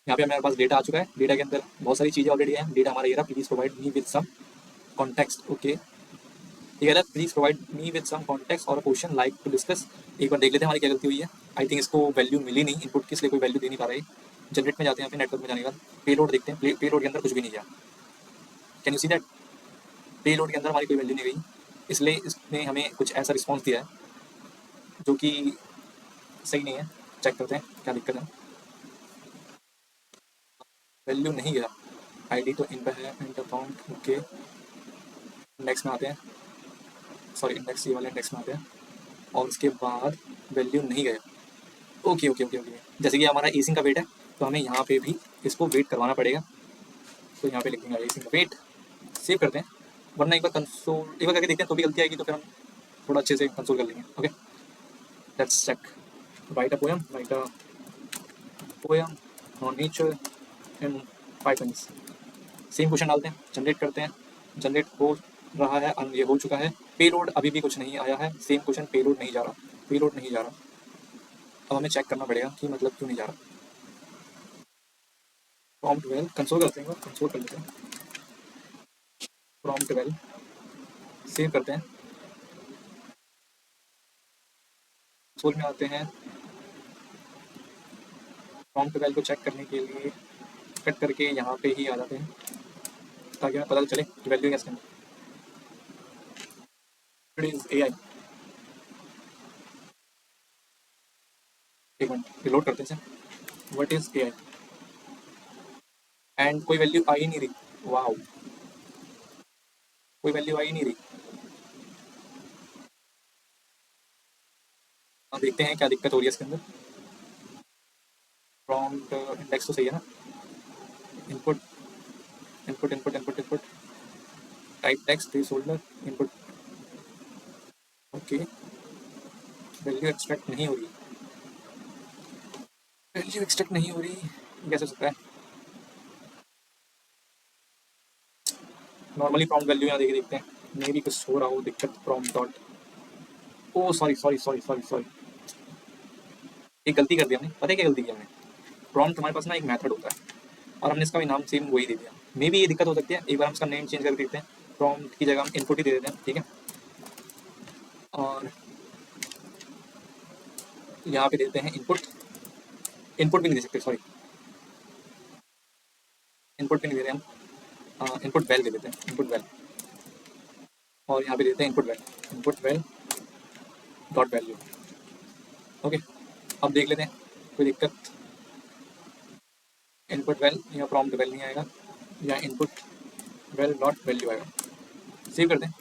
यहाँ पे हमारे पास डेटा आ चुका है, डेटा के अंदर बहुत सारी चीज़ें ऑलरेडी हैं। डेटा हमारा ये रहा, please provide me with some context, okay. ये रहा, please provide me with some context और क्वेश्चन लाइक टू डिस्कस। एक बार देख लेते हैं हमारी क्या गलती हुई है। आई थिंक इसको वैल्यू मिली नहीं, इनपुट की, इसलिए कोई वैल्यू दे नहीं पा रहा है। जनरेट में जाते हैं, फिर नेटवर्क में जाने के बाद पेलोड देखते हैं, पेलोड के अंदर कुछ भी नहीं गया। Can you see that, payload के अंदर हमारी कोई वैल्यू नहीं गई, इसलिए इसने हमें कुछ ऐसा रिस्पॉन्स दिया है जो कि सही नहीं है। चेक करते हैं क्या दिक्कत है, वैल्यू नहीं गया, आईडी तो इन पे है, इंटर अकाउंट, ओके। इंडेक्स में आते हैं, सॉरी इंडेक्स, ये वाले इंडेक्स में आते हैं, और उसके बाद वैल्यू नहीं गया, ओके ओके ओके ओके। जैसे कि हमारा एसिंग का वेट है तो हमें यहाँ पे भी इसको वेट करवाना पड़ेगा, तो यहाँ पे लिख देंगे एसिंग का वेट, सेव करते हैं। वरना एक बार कंसोल एक बार करके देखते हैं, तो भी गलती आएगी तो फिर हम थोड़ा अच्छे से कंसोल कर लेंगे, okay. Let's check, write a poem on nature in 5 lines, same question डालते हैं, जनरेट करते हैं, जनरेट हो रहा है, ये हो चुका है। पेलोड अभी भी कुछ नहीं आया है, सेम क्वेश्चन, पेलोड नहीं जा रहा, पेलोड नहीं जा रहा। अब हमें चेक करना पड़ेगा कि मतलब क्यों नहीं जा रहा। प्रॉम्प्ट वेल कंसोल करते हैं, कंसोल कर लेते हैं, प्रॉम्प्ट वेल सेव करते हैं, कंसोल में आते हैं। प्रॉम्प्ट वेल को चेक करने के लिए कट करके यहाँ पे ही आ जाते हैं, ताकि हमें पता चले कि वैल्यू कैसे करनी। इट इज एआई, एक मिनट रिलोड करते हैं, व्हाट इज एआई, एंड कोई वैल्यू आ ही नहीं रही, वाओ, कोई वैल्यू आ ही नहीं रही। अब देखते हैं क्या दिक्कत हो रही है इसके अंदर। प्रॉम्प्ट इंडेक्स तो सही है ना, input input input input input type text place holder input, okay. Value extract नहीं हो रही, वैल्यू एक्सट्रैक्ट नहीं हो रही, कैसे हो सकता है। नॉर्मली प्रॉम्प्ट वैल्यू यहाँ देखे देखते हैं, मे भी कुछ हो रहा हो दिक्कत। Prompt dot, oh sorry sorry sorry sorry sorry, एक गलती कर दी हमने, पता है क्या गलती की हमने। प्रॉम्प्ट हमारे पास ना एक मेथड होता है और हमने इसका भी नाम सेम वही दे दिया, मे भी ये दिक्कत हो सकती है। एक बार हम इसका नेम चेंज कर देते हैं, प्रॉम्प्ट की जगह हम इनपुट ही दे देते हैं, ठीक है। और यहाँ पे देते हैं इनपुट, इनपुट भी नहीं दे सकते, सॉरी इनपुट भी नहीं दे रहे हम, इनपुट वेल दे देते हैं, इनपुट वेल, और यहाँ पे देते हैं input well dot value, okay. अब देख लेते हैं कोई दिक्कत, इनपुट वेल या प्रॉम्प्ट वेल नहीं आएगा, या इनपुट वेल डॉट वैल्यू आएगा। सेव करते हैं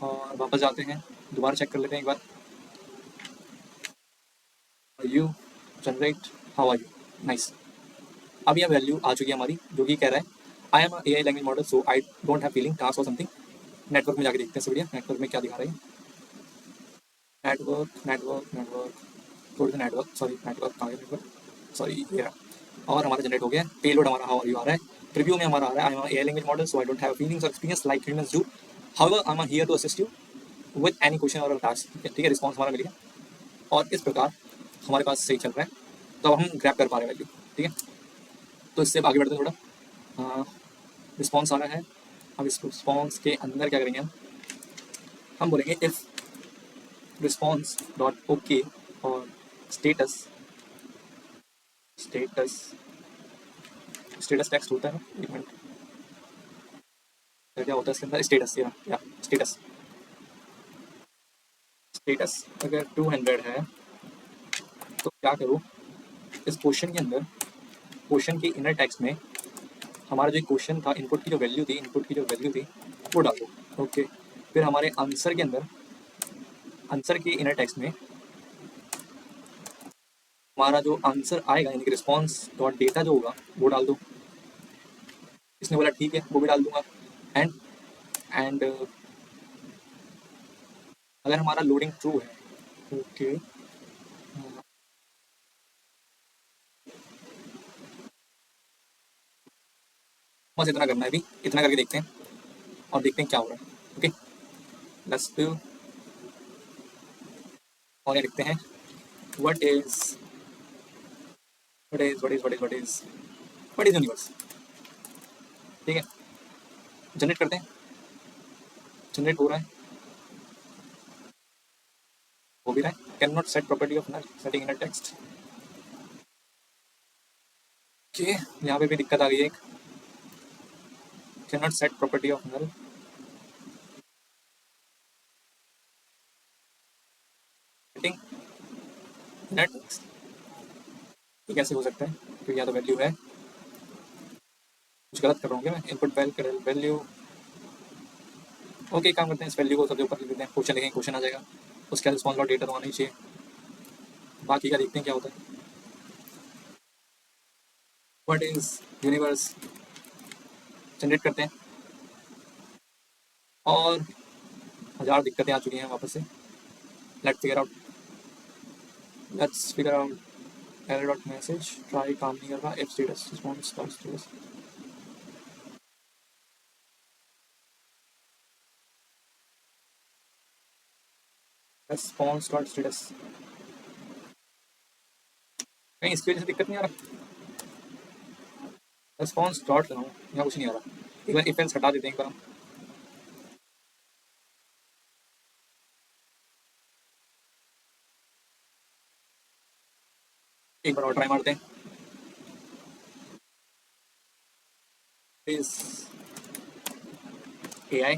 और वापस जाते हैं, दोबारा चेक कर लेते हैं एक बार। You generate, how are you, nice. अब यह वैल्यू आ चुकी है हमारी, जो कि कह रहा है I am A I language model so I don't have feeling task और समथिंग। नेटवर्क में जाके देखते हैं, बढ़िया नेटवर्क में क्या दिखा रहा है। नेटवर्क नेटवर्क नेटवर्क, थोड़ी सा नेटवर्क, सॉरी नेटवर्क कहाँ है, नेटवर्क सॉरी ये रहा। और हमारा जनरेट हो गया। पेलोड हमारा हाउ आर यू आ रहा है। प्रीव्यू में हमारा आ रहा है I am AI language model so I don't have feelings और experience like humans do, however I am here to assist you with any question और टास्क। ठीक है, रिस्पॉन्स हमारा मिल गया और इस प्रकार हमारे पास सही चल रहा है। तो अब हम ग्रैप कर पा रहे हैं वैल्यू। ठीक है, तो इससे आगे बढ़ते हैं थोड़ा। रिस्पॉन्स आ रहा है। अब इस रिस्पॉन्स के अंदर क्या करेंगे हम बोलेंगे इफ रिस्पॉन्स डॉट ओके और स्टेटस स्टेटस स्टेटस टेक्स्ट होता है ना, एक मिनट, क्या होता है इसके अंदर, स्टेटस या स्टेटस स्टेटस अगर 200 है तो क्या करूँ, इस क्वेश्चन के अंदर क्वेश्चन के इनर टेक्स्ट में हमारा जो क्वेश्चन था, इनपुट की जो वैल्यू थी, इनपुट की जो वैल्यू थी वो डाल दो। ओके, फिर हमारे आंसर के अंदर, आंसर के इनर टेक्स्ट में हमारा जो आंसर आएगा यानी कि रिस्पॉन्स डॉट डेटा जो होगा वो डाल दो। इसने बोला ठीक है, वो भी डाल दूंगा। एंड एंड अगर हमारा लोडिंग ट्रू है, ओके, बस इतना करना है, अभी इतना करके देखते हैं और देखते हैं क्या हो रहा है। Okay, let's do. और ये लिखते हैं what is what is what is what is what is what is universe. ठीक है, जनरेट करते हैं। जनरेट हो रहा है, हो भी रहा है। Can not set property of null setting in text. Okay, यहाँ पे भी दिक्कत आ गई है एक, can not set property of null setting in text. ये कैसे हो सकता है, क्योंकि यहाँ तो वैल्यू है, कुछ गलत कर रहा हूँ क्या मैं। Input value. ओके, काम करते हैं, इस वैल्यू को सबसे ऊपर लिख देते हैं, क्वेश्चन लिखेंगे, क्वेश्चन आ जाएगा। उसके बाद रिस्पॉन्स डॉट डेटा तो आना ही चाहिए। बाकी का देखते हैं क्या होता है। व्हाट इज यूनिवर्स जनरेट करते हैं और 1000 दिक्कतें आ चुकी हैं वापस से। Let's figure out error dot message, try काम नहीं कर रहा, F status response dot status. Response dot status, कहीं इसकी वजह से दिक्कत नहीं आ रहा। रिस्पॉन्स डॉट लगाऊँ, यहाँ कुछ नहीं आ रहा। एक बार इफ एल्स हटा देते हैं एक बार हम। एक बार और ट्राई मारते हैं। Is AI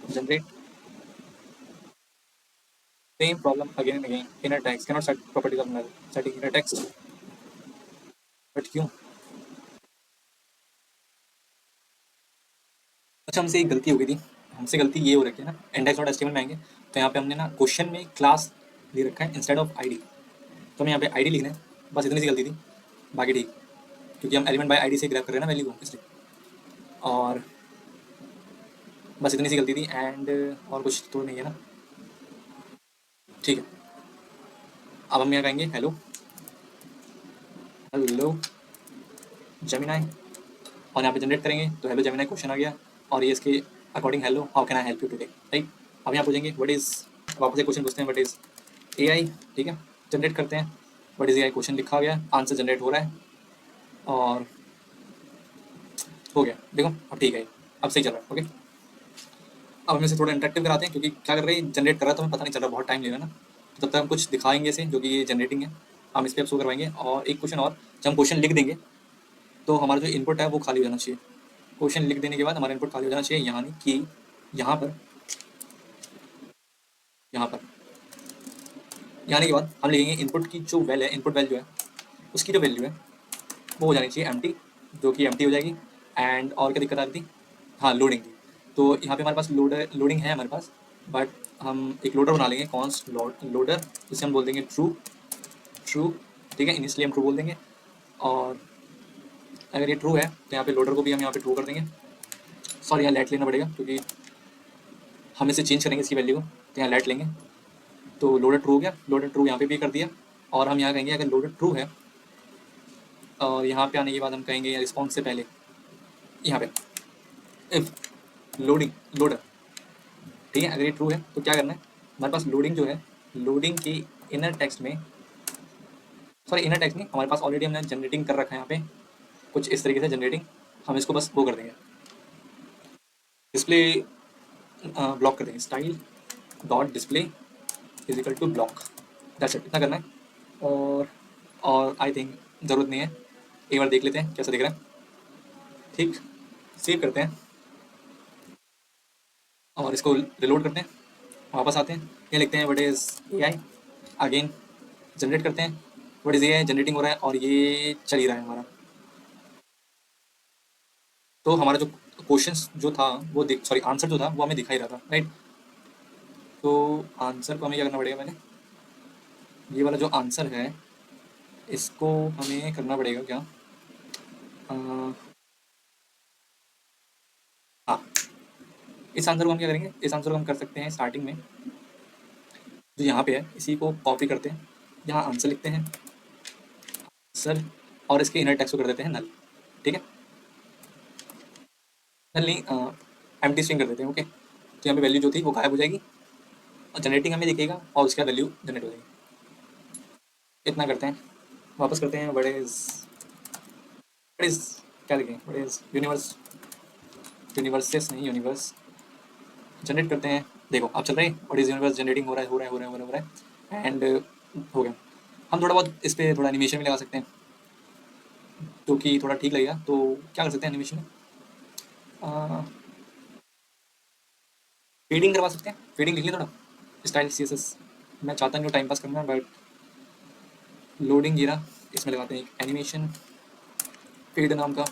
generate same problem again and again. Inner text cannot set properties of null. Setting inner text, but क्यों? अच्छा, हमसे एक गलती हो गई थी। हमसे गलती ये हो रखी है ना, इंडेक्स डॉट एचटीएमएल में आएंगे तो यहाँ पे हमने ना क्वेश्चन में क्लास दे रखा है इंस्टेड ऑफ आईडी, तो हमें यहाँ पे आईडी लिखना है। बस इतनी सी गलती थी, बाकी ठीक, क्योंकि हम एलिमेंट बाय आईडी से ग्रैब कर रहे हैं ना वैल्यू को, इसलिए। और बस इतनी सी गलती थी एंड और कुछ तो नहीं है ना। ठीक है, अब हम यहाँ कहेंगे हेलो हेलो जेमिनाई और यहाँ पे जनरेट करेंगे तो हेलो जेमिनाई क्वेश्चन आ गया और ये इसके according hello how can I help you today, right. अब यहाँ पूछेंगे व्हाट इज, वापस एक क्वेश्चन पूछते हैं व्हाट इज एआई। ठीक है, जनरेट करते हैं, व्हाट इज एआई क्वेश्चन लिखा गया, आंसर जनरेट हो रहा है और हो गया। देखो अब ठीक है, अब सही चल रहा है। ओके, अब हम इसे थोड़ा इंटरेक्टिव कराते हैं, क्योंकि क्या कर रहे हैं, जनरेट कर रहा है तो हमें पता नहीं चल रहा, बहुत टाइम लेगा ना। तो तब तक हम कुछ दिखाएंगे इसे, जो कि ये जनरेटिंग है, हम इस पर शो करवाएंगे। और एक क्वेश्चन और, जब हम क्वेश्चन लिख देंगे तो हमारा जो इनपुट है वो खाली हो जाना चाहिए। क्वेश्चन लिख देने के बाद हमारा इनपुट खाली हो जाना चाहिए, यानी कि यहाँ पर, यहाँ पर यानी के बाद हम लिखेंगे इनपुट की जो वैल्यू है, इनपुट वैल्यू है उसकी जो वैल्यू है वो हो जानी चाहिए एम्प्टी, जो कि एम्प्टी हो जाएगी। एंड और क्या दिक्कत आ रही थी, हाँ लोडिंग की। तो यहाँ पे हमारे पास लोडिंग है हमारे पास, बट हम एक लोडर बना लेंगे, कॉन्स्ट लोडर, जिसे हम बोल देंगे ट्रू ट्रू। ठीक है, इनिशियली हम ट्रू बोल देंगे और अगर ये ट्रू है तो यहाँ पे लोडर को भी हम यहाँ पे ट्रू कर देंगे। सॉरी, यहाँ लेट लेना पड़ेगा क्योंकि हम इसे चेंज करेंगे इसकी वैल्यू को, तो यहाँ लेट लेंगे। तो लोडर ट्रू हो गया, लोडर ट्रू यहाँ पे भी कर दिया। और हम यहाँ कहेंगे अगर लोडर ट्रू है और यहाँ पे आने के बाद हम कहेंगे रिस्पॉन्स से पहले यहाँ पे इफ लोडिंग लोडर, ठीक है। अगर ये ट्रू है तो क्या करना है, हमारे पास लोडिंग जो है, लोडिंग की इनर टेक्स्ट में, सॉरी इनर टेक्स्ट नहीं, हमारे पास ऑलरेडी हमने जनरेटिंग कर रखा है यहाँ पे कुछ इस तरीके से जनरेटिंग, हम इसको बस वो कर देंगे, डिस्प्ले ब्लॉक कर देंगे, style dot display is equal to block, that's it, इतना करना है। और आई थिंक ज़रूरत नहीं है, एक बार देख लेते हैं कैसा दिख रहा है। ठीक, सेव करते हैं और इसको रिलोड करते हैं, वापस आते हैं, ये लिखते हैं what is AI, again generate करते हैं, व्हाट इज़ एआई, जनरेटिंग हो रहा है और ये चल ही रहा है हमारा। तो हमारा जो क्वेश्चन जो था वो सॉरी आंसर जो था वो हमें दिखाई रहा था, राइट। तो आंसर को हमें क्या करना पड़ेगा, मैंने ये वाला जो आंसर है इसको हमें करना पड़ेगा क्या, हाँ, इस आंसर को हम क्या करेंगे, इस आंसर को हम कर सकते हैं स्टार्टिंग में जो यहाँ पे है इसी को कॉपी करते हैं, यहाँ आंसर लिखते हैं आंसर, और इसके इनर टेक्स्ट को कर देते हैं नल, ठीक है। नल नहीं, एम्प्टी स्ट्रिंग कर देते हैं, ओके। तो यहाँ पे वैल्यू जो थी वो गायब हो जाएगी और जनरेटिंग हमें दिखेगा और उसके बाद वैल्यू जनरेट हो जाएगी, इतना करते हैं। वापस करते हैं व्हाट इज क्या लिखें, व्हाट इज यूनिवर्स, यूनिवर्सेस नहीं यूनिवर्स, जनरेट करते हैं, देखो अब चल रहा है व्हाट इज यूनिवर्स, जनरेटिंग हो रहा है हो रहा है हो रहा है हो रहा है हो रहा है, एंड हो गया। हम थोड़ा बहुत इस पर थोड़ा एनिमेशन भी लगा सकते हैं जो कि थोड़ा ठीक लगेगा, तो क्या कर सकते हैं एनिमेशन में, फेडिंग करवा सकते हैं, फेडिंग लिख लिया थोड़ा, स्टाइल सीएसएस, मैं चाहता नहीं टाइम पास करना बट लोडिंग गिरा, इसमें लगाते हैं एक एनिमेशन फेड नाम का,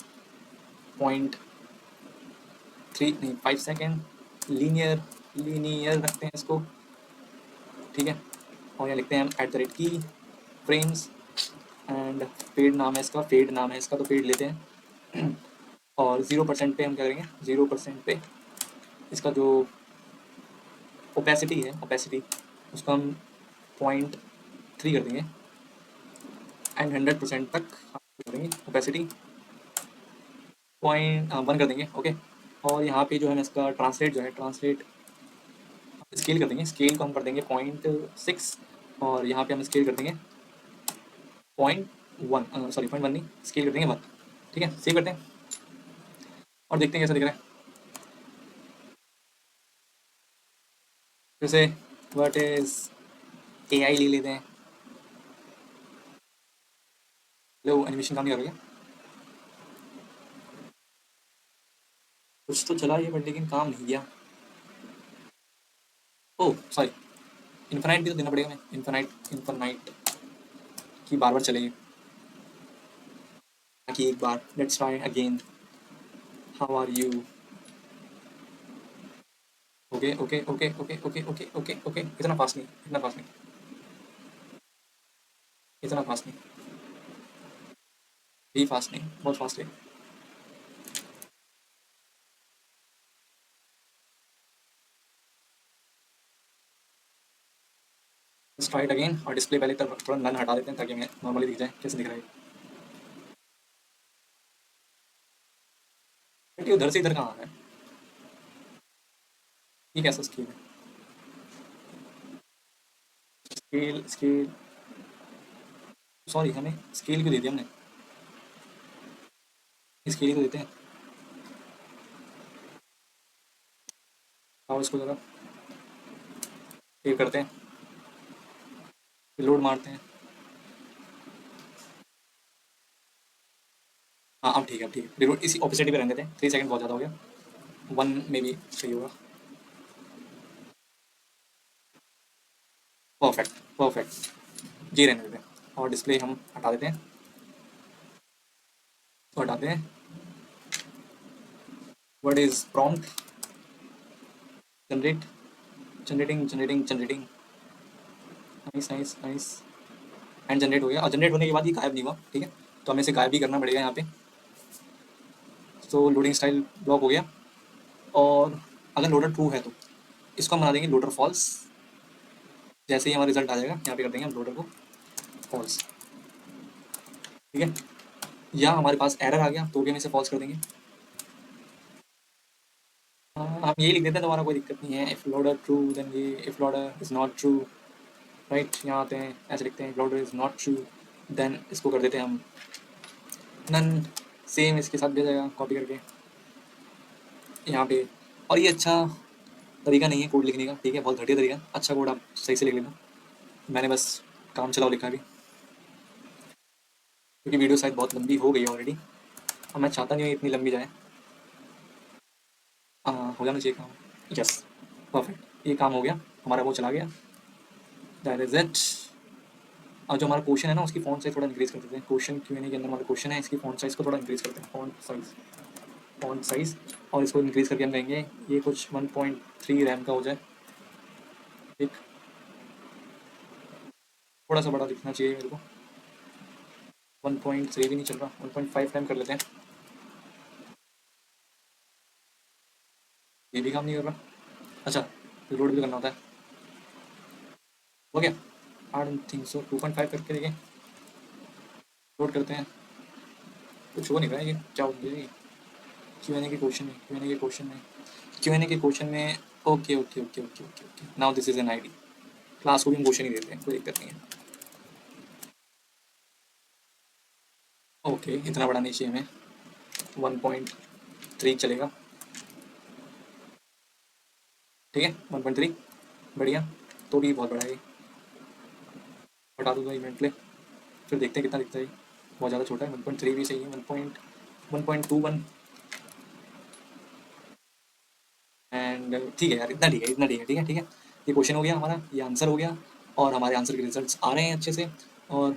0.3 नहीं 5 सेकेंड, लीनियर लीनियर रखते हैं इसको, ठीक है। और यहाँ लिखते हैं हम @की फ्रेम्स एंड फेड नाम है इसका, फेड नाम है इसका, तो फेड लेते हैं और 0% पे हम क्या करेंगे, 0% पे इसका जो ओपेसिटी है, ओपेसिटी उसको हम 0.3 कर देंगे एंड 100% तक कर देंगे ओपेसिटी, 0.1 कर देंगे, ओके। और यहाँ पे जो है इसका ट्रांसलेट जो है, ट्रांसलेट स्केल कर देंगे, स्केल को हम कर देंगे 0.6 और यहाँ पे हम स्केल कर देंगे 0.1, सॉरी 0.1 नहीं, स्केल कर देंगे 1, ठीक है। सेव करते हैं और देखते हैं कैसा दिख रहा है। फिर से व्हाट इज एआई ले लेते हैं, लो एनिमेशन काम नहीं कर रहा है, कुछ तो चला ये बट लेकिन काम नहीं किया, ओह सॉरी, इन्फिनाइट भी तो देना पड़ेगा, मैं इन्फिनाइट इन्फिनाइट की बार बार चलेगी, कि एक बार let's try again, how are you, okay okay okay okay okay okay okay okay, इतना फास्ट नहीं, इतना फास्ट नहीं, इतना फास्ट नहीं, भी फास्ट नहीं, बहुत फास्ट है। लेट्स ट्राई इट अगेन, और डिस्प्ले पहले तक थोड़ा नन हटा देते हैं ताकि हमें नॉर्मली दिख जाए कैसे दिख रहा है। बट ये उधर से इधर कहाँ आ रहा है, ये कैसा स्केल है, स्केल स्केल, सॉरी हमें स्केल क्यों दे दिया हमने, स्केल ही तो देते हैं, आओ इसको जरा सेव करते हैं, लोड मारते हैं, हाँ अब ठीक है, अब ठीक है, रिलोड इसी ऑपोसिटी पे रहने देते हैं, 3 सेकंड बहुत ज़्यादा हो गया, 1 में भी सही होगा, परफेक्ट परफेक्ट, ये रहने देते हैं और डिस्प्ले हम हटा देते हैं, तो हटाते हैं, what is prompt, generate, generating generating generating, nice nice nice, and generate हो गया, और जनरेट होने के बाद ये गायब नहीं हुआ, ठीक है। तो हमें इसे गायब भी करना पड़ेगा यहाँ पे, तो लोडिंग स्टाइल ब्लॉक हो गया, और अगर लोडर ट्रू है तो इसको हम बना देंगे लोडर फॉल्स, जैसे ही हमारा रिजल्ट आ जाएगा यहाँ पे कर देंगे हम लोडर को फॉल्स, ठीक है। या हमारे पास एरर आ गया तो भी हम इसे फॉल्स कर देंगे। हम ये लिख देते हैं, तो हमारा कोई दिक्कत नहीं है। इफ लोडर ट्रू देन ये if loader is not true, right. यहाँ आते हैं, ऐसे लिखते हैं if loader is not true, then इसको कर देते हैं हम नन। सेम इसके साथ भेजा जाएगा कॉपी करके यहाँ पे। और ये अच्छा तरीका नहीं है कोड लिखने का, ठीक है, बहुत घटिया तरीका। अच्छा कोड आप सही से लिख लेना, मैंने बस काम चलाओ लिखा अभी, क्योंकि वीडियो शायद बहुत लंबी हो गई है ऑलरेडी, और मैं चाहता नहीं हूँ इतनी लंबी जाए। हाँ, हो जाना चाहिए काम। यस, परफेक्ट, ये काम हो गया हमारा, वो चला गया। That is it. और जो हमारा क्वेश्चन है ना, उसकी फॉन्ट साइज थोड़ा इंक्रीज कर देते हैं। क्वेश्चन Q&A के अंदर हमारा क्वेश्चन है, इसकी फॉन्ट साइज को थोड़ा इंक्रीज करते हैं, फॉन्ट साइज। और इसको इंक्रीज करके हम कहेंगे ये कुछ 1.3 रैम का हो जाए, ठीक। थोड़ा सा बड़ा दिखना चाहिए मेरे को, 1.3 भी नहीं चल रहा, 1.5 रैम कर लेते हैं। ये भी काम नहीं कर रहा। अच्छा, लोड भी करना होता है। हो गया, आई डोंट थिंक सो। 2.5 करके देखें, लोड करते हैं। कुछ हो नहीं रहा है, ये क्या हो गया ये? Q&A के क्वेश्चन में, okay okay okay okay okay okay, now this is an ID. Class को भी हम क्वेश्चन ही देते हैं, कोई दिक्कत नहीं है। ओके, इतना बड़ा नहीं चाहिए हमें, 1.3 चलेगा, ठीक है। 1.3 बढ़िया, तो भी बहुत बड़ा है ये। हटा दो इवेंट प्ले, फिर देखते हैं कितना दिखता है ये। बहुत ज़्यादा छोटा है, 1.3 भी सही है। 1.21 एंड ठीक है यार, इतना ठीक है, इतना ठीक है, ठीक है ठीक है। ये क्वेश्चन हो गया हमारा, ये आंसर हो गया, और हमारे आंसर के रिजल्ट्स आ रहे हैं अच्छे से, और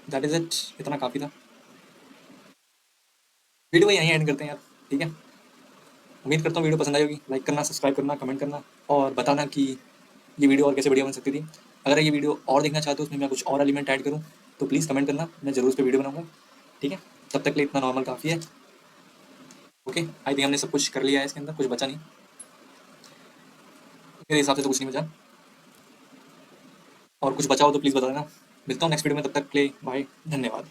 दैट इज़ इट, इतना काफ़ी था। वीडियो यहीं एंड करते हैं यार, ठीक है। उम्मीद करता हूँ वीडियो पसंद आई होगी। लाइक करना, सब्सक्राइब करना, कमेंट करना, और बताना कि ये वीडियो और कैसे बढ़िया बन सकती थी। अगर ये वीडियो और देखना चाहते हो, उसमें मैं कुछ और एलिमेंट ऐड करूँ, तो प्लीज़ कमेंट करना, मैं ज़रूर उस पर वीडियो बनाऊँगा, ठीक है। तब तक के लिए इतना नॉर्मल काफ़ी है। ओके, आई थिंक हमने सब कुछ कर लिया है, इसके अंदर कुछ बचा नहीं, मेरे हिसाब से तो कुछ नहीं बचा। और कुछ बचा हो तो प्लीज़ बता देना। मिलता हूँ नेक्स्ट वीडियो में, तब तक के लिए बाय, धन्यवाद।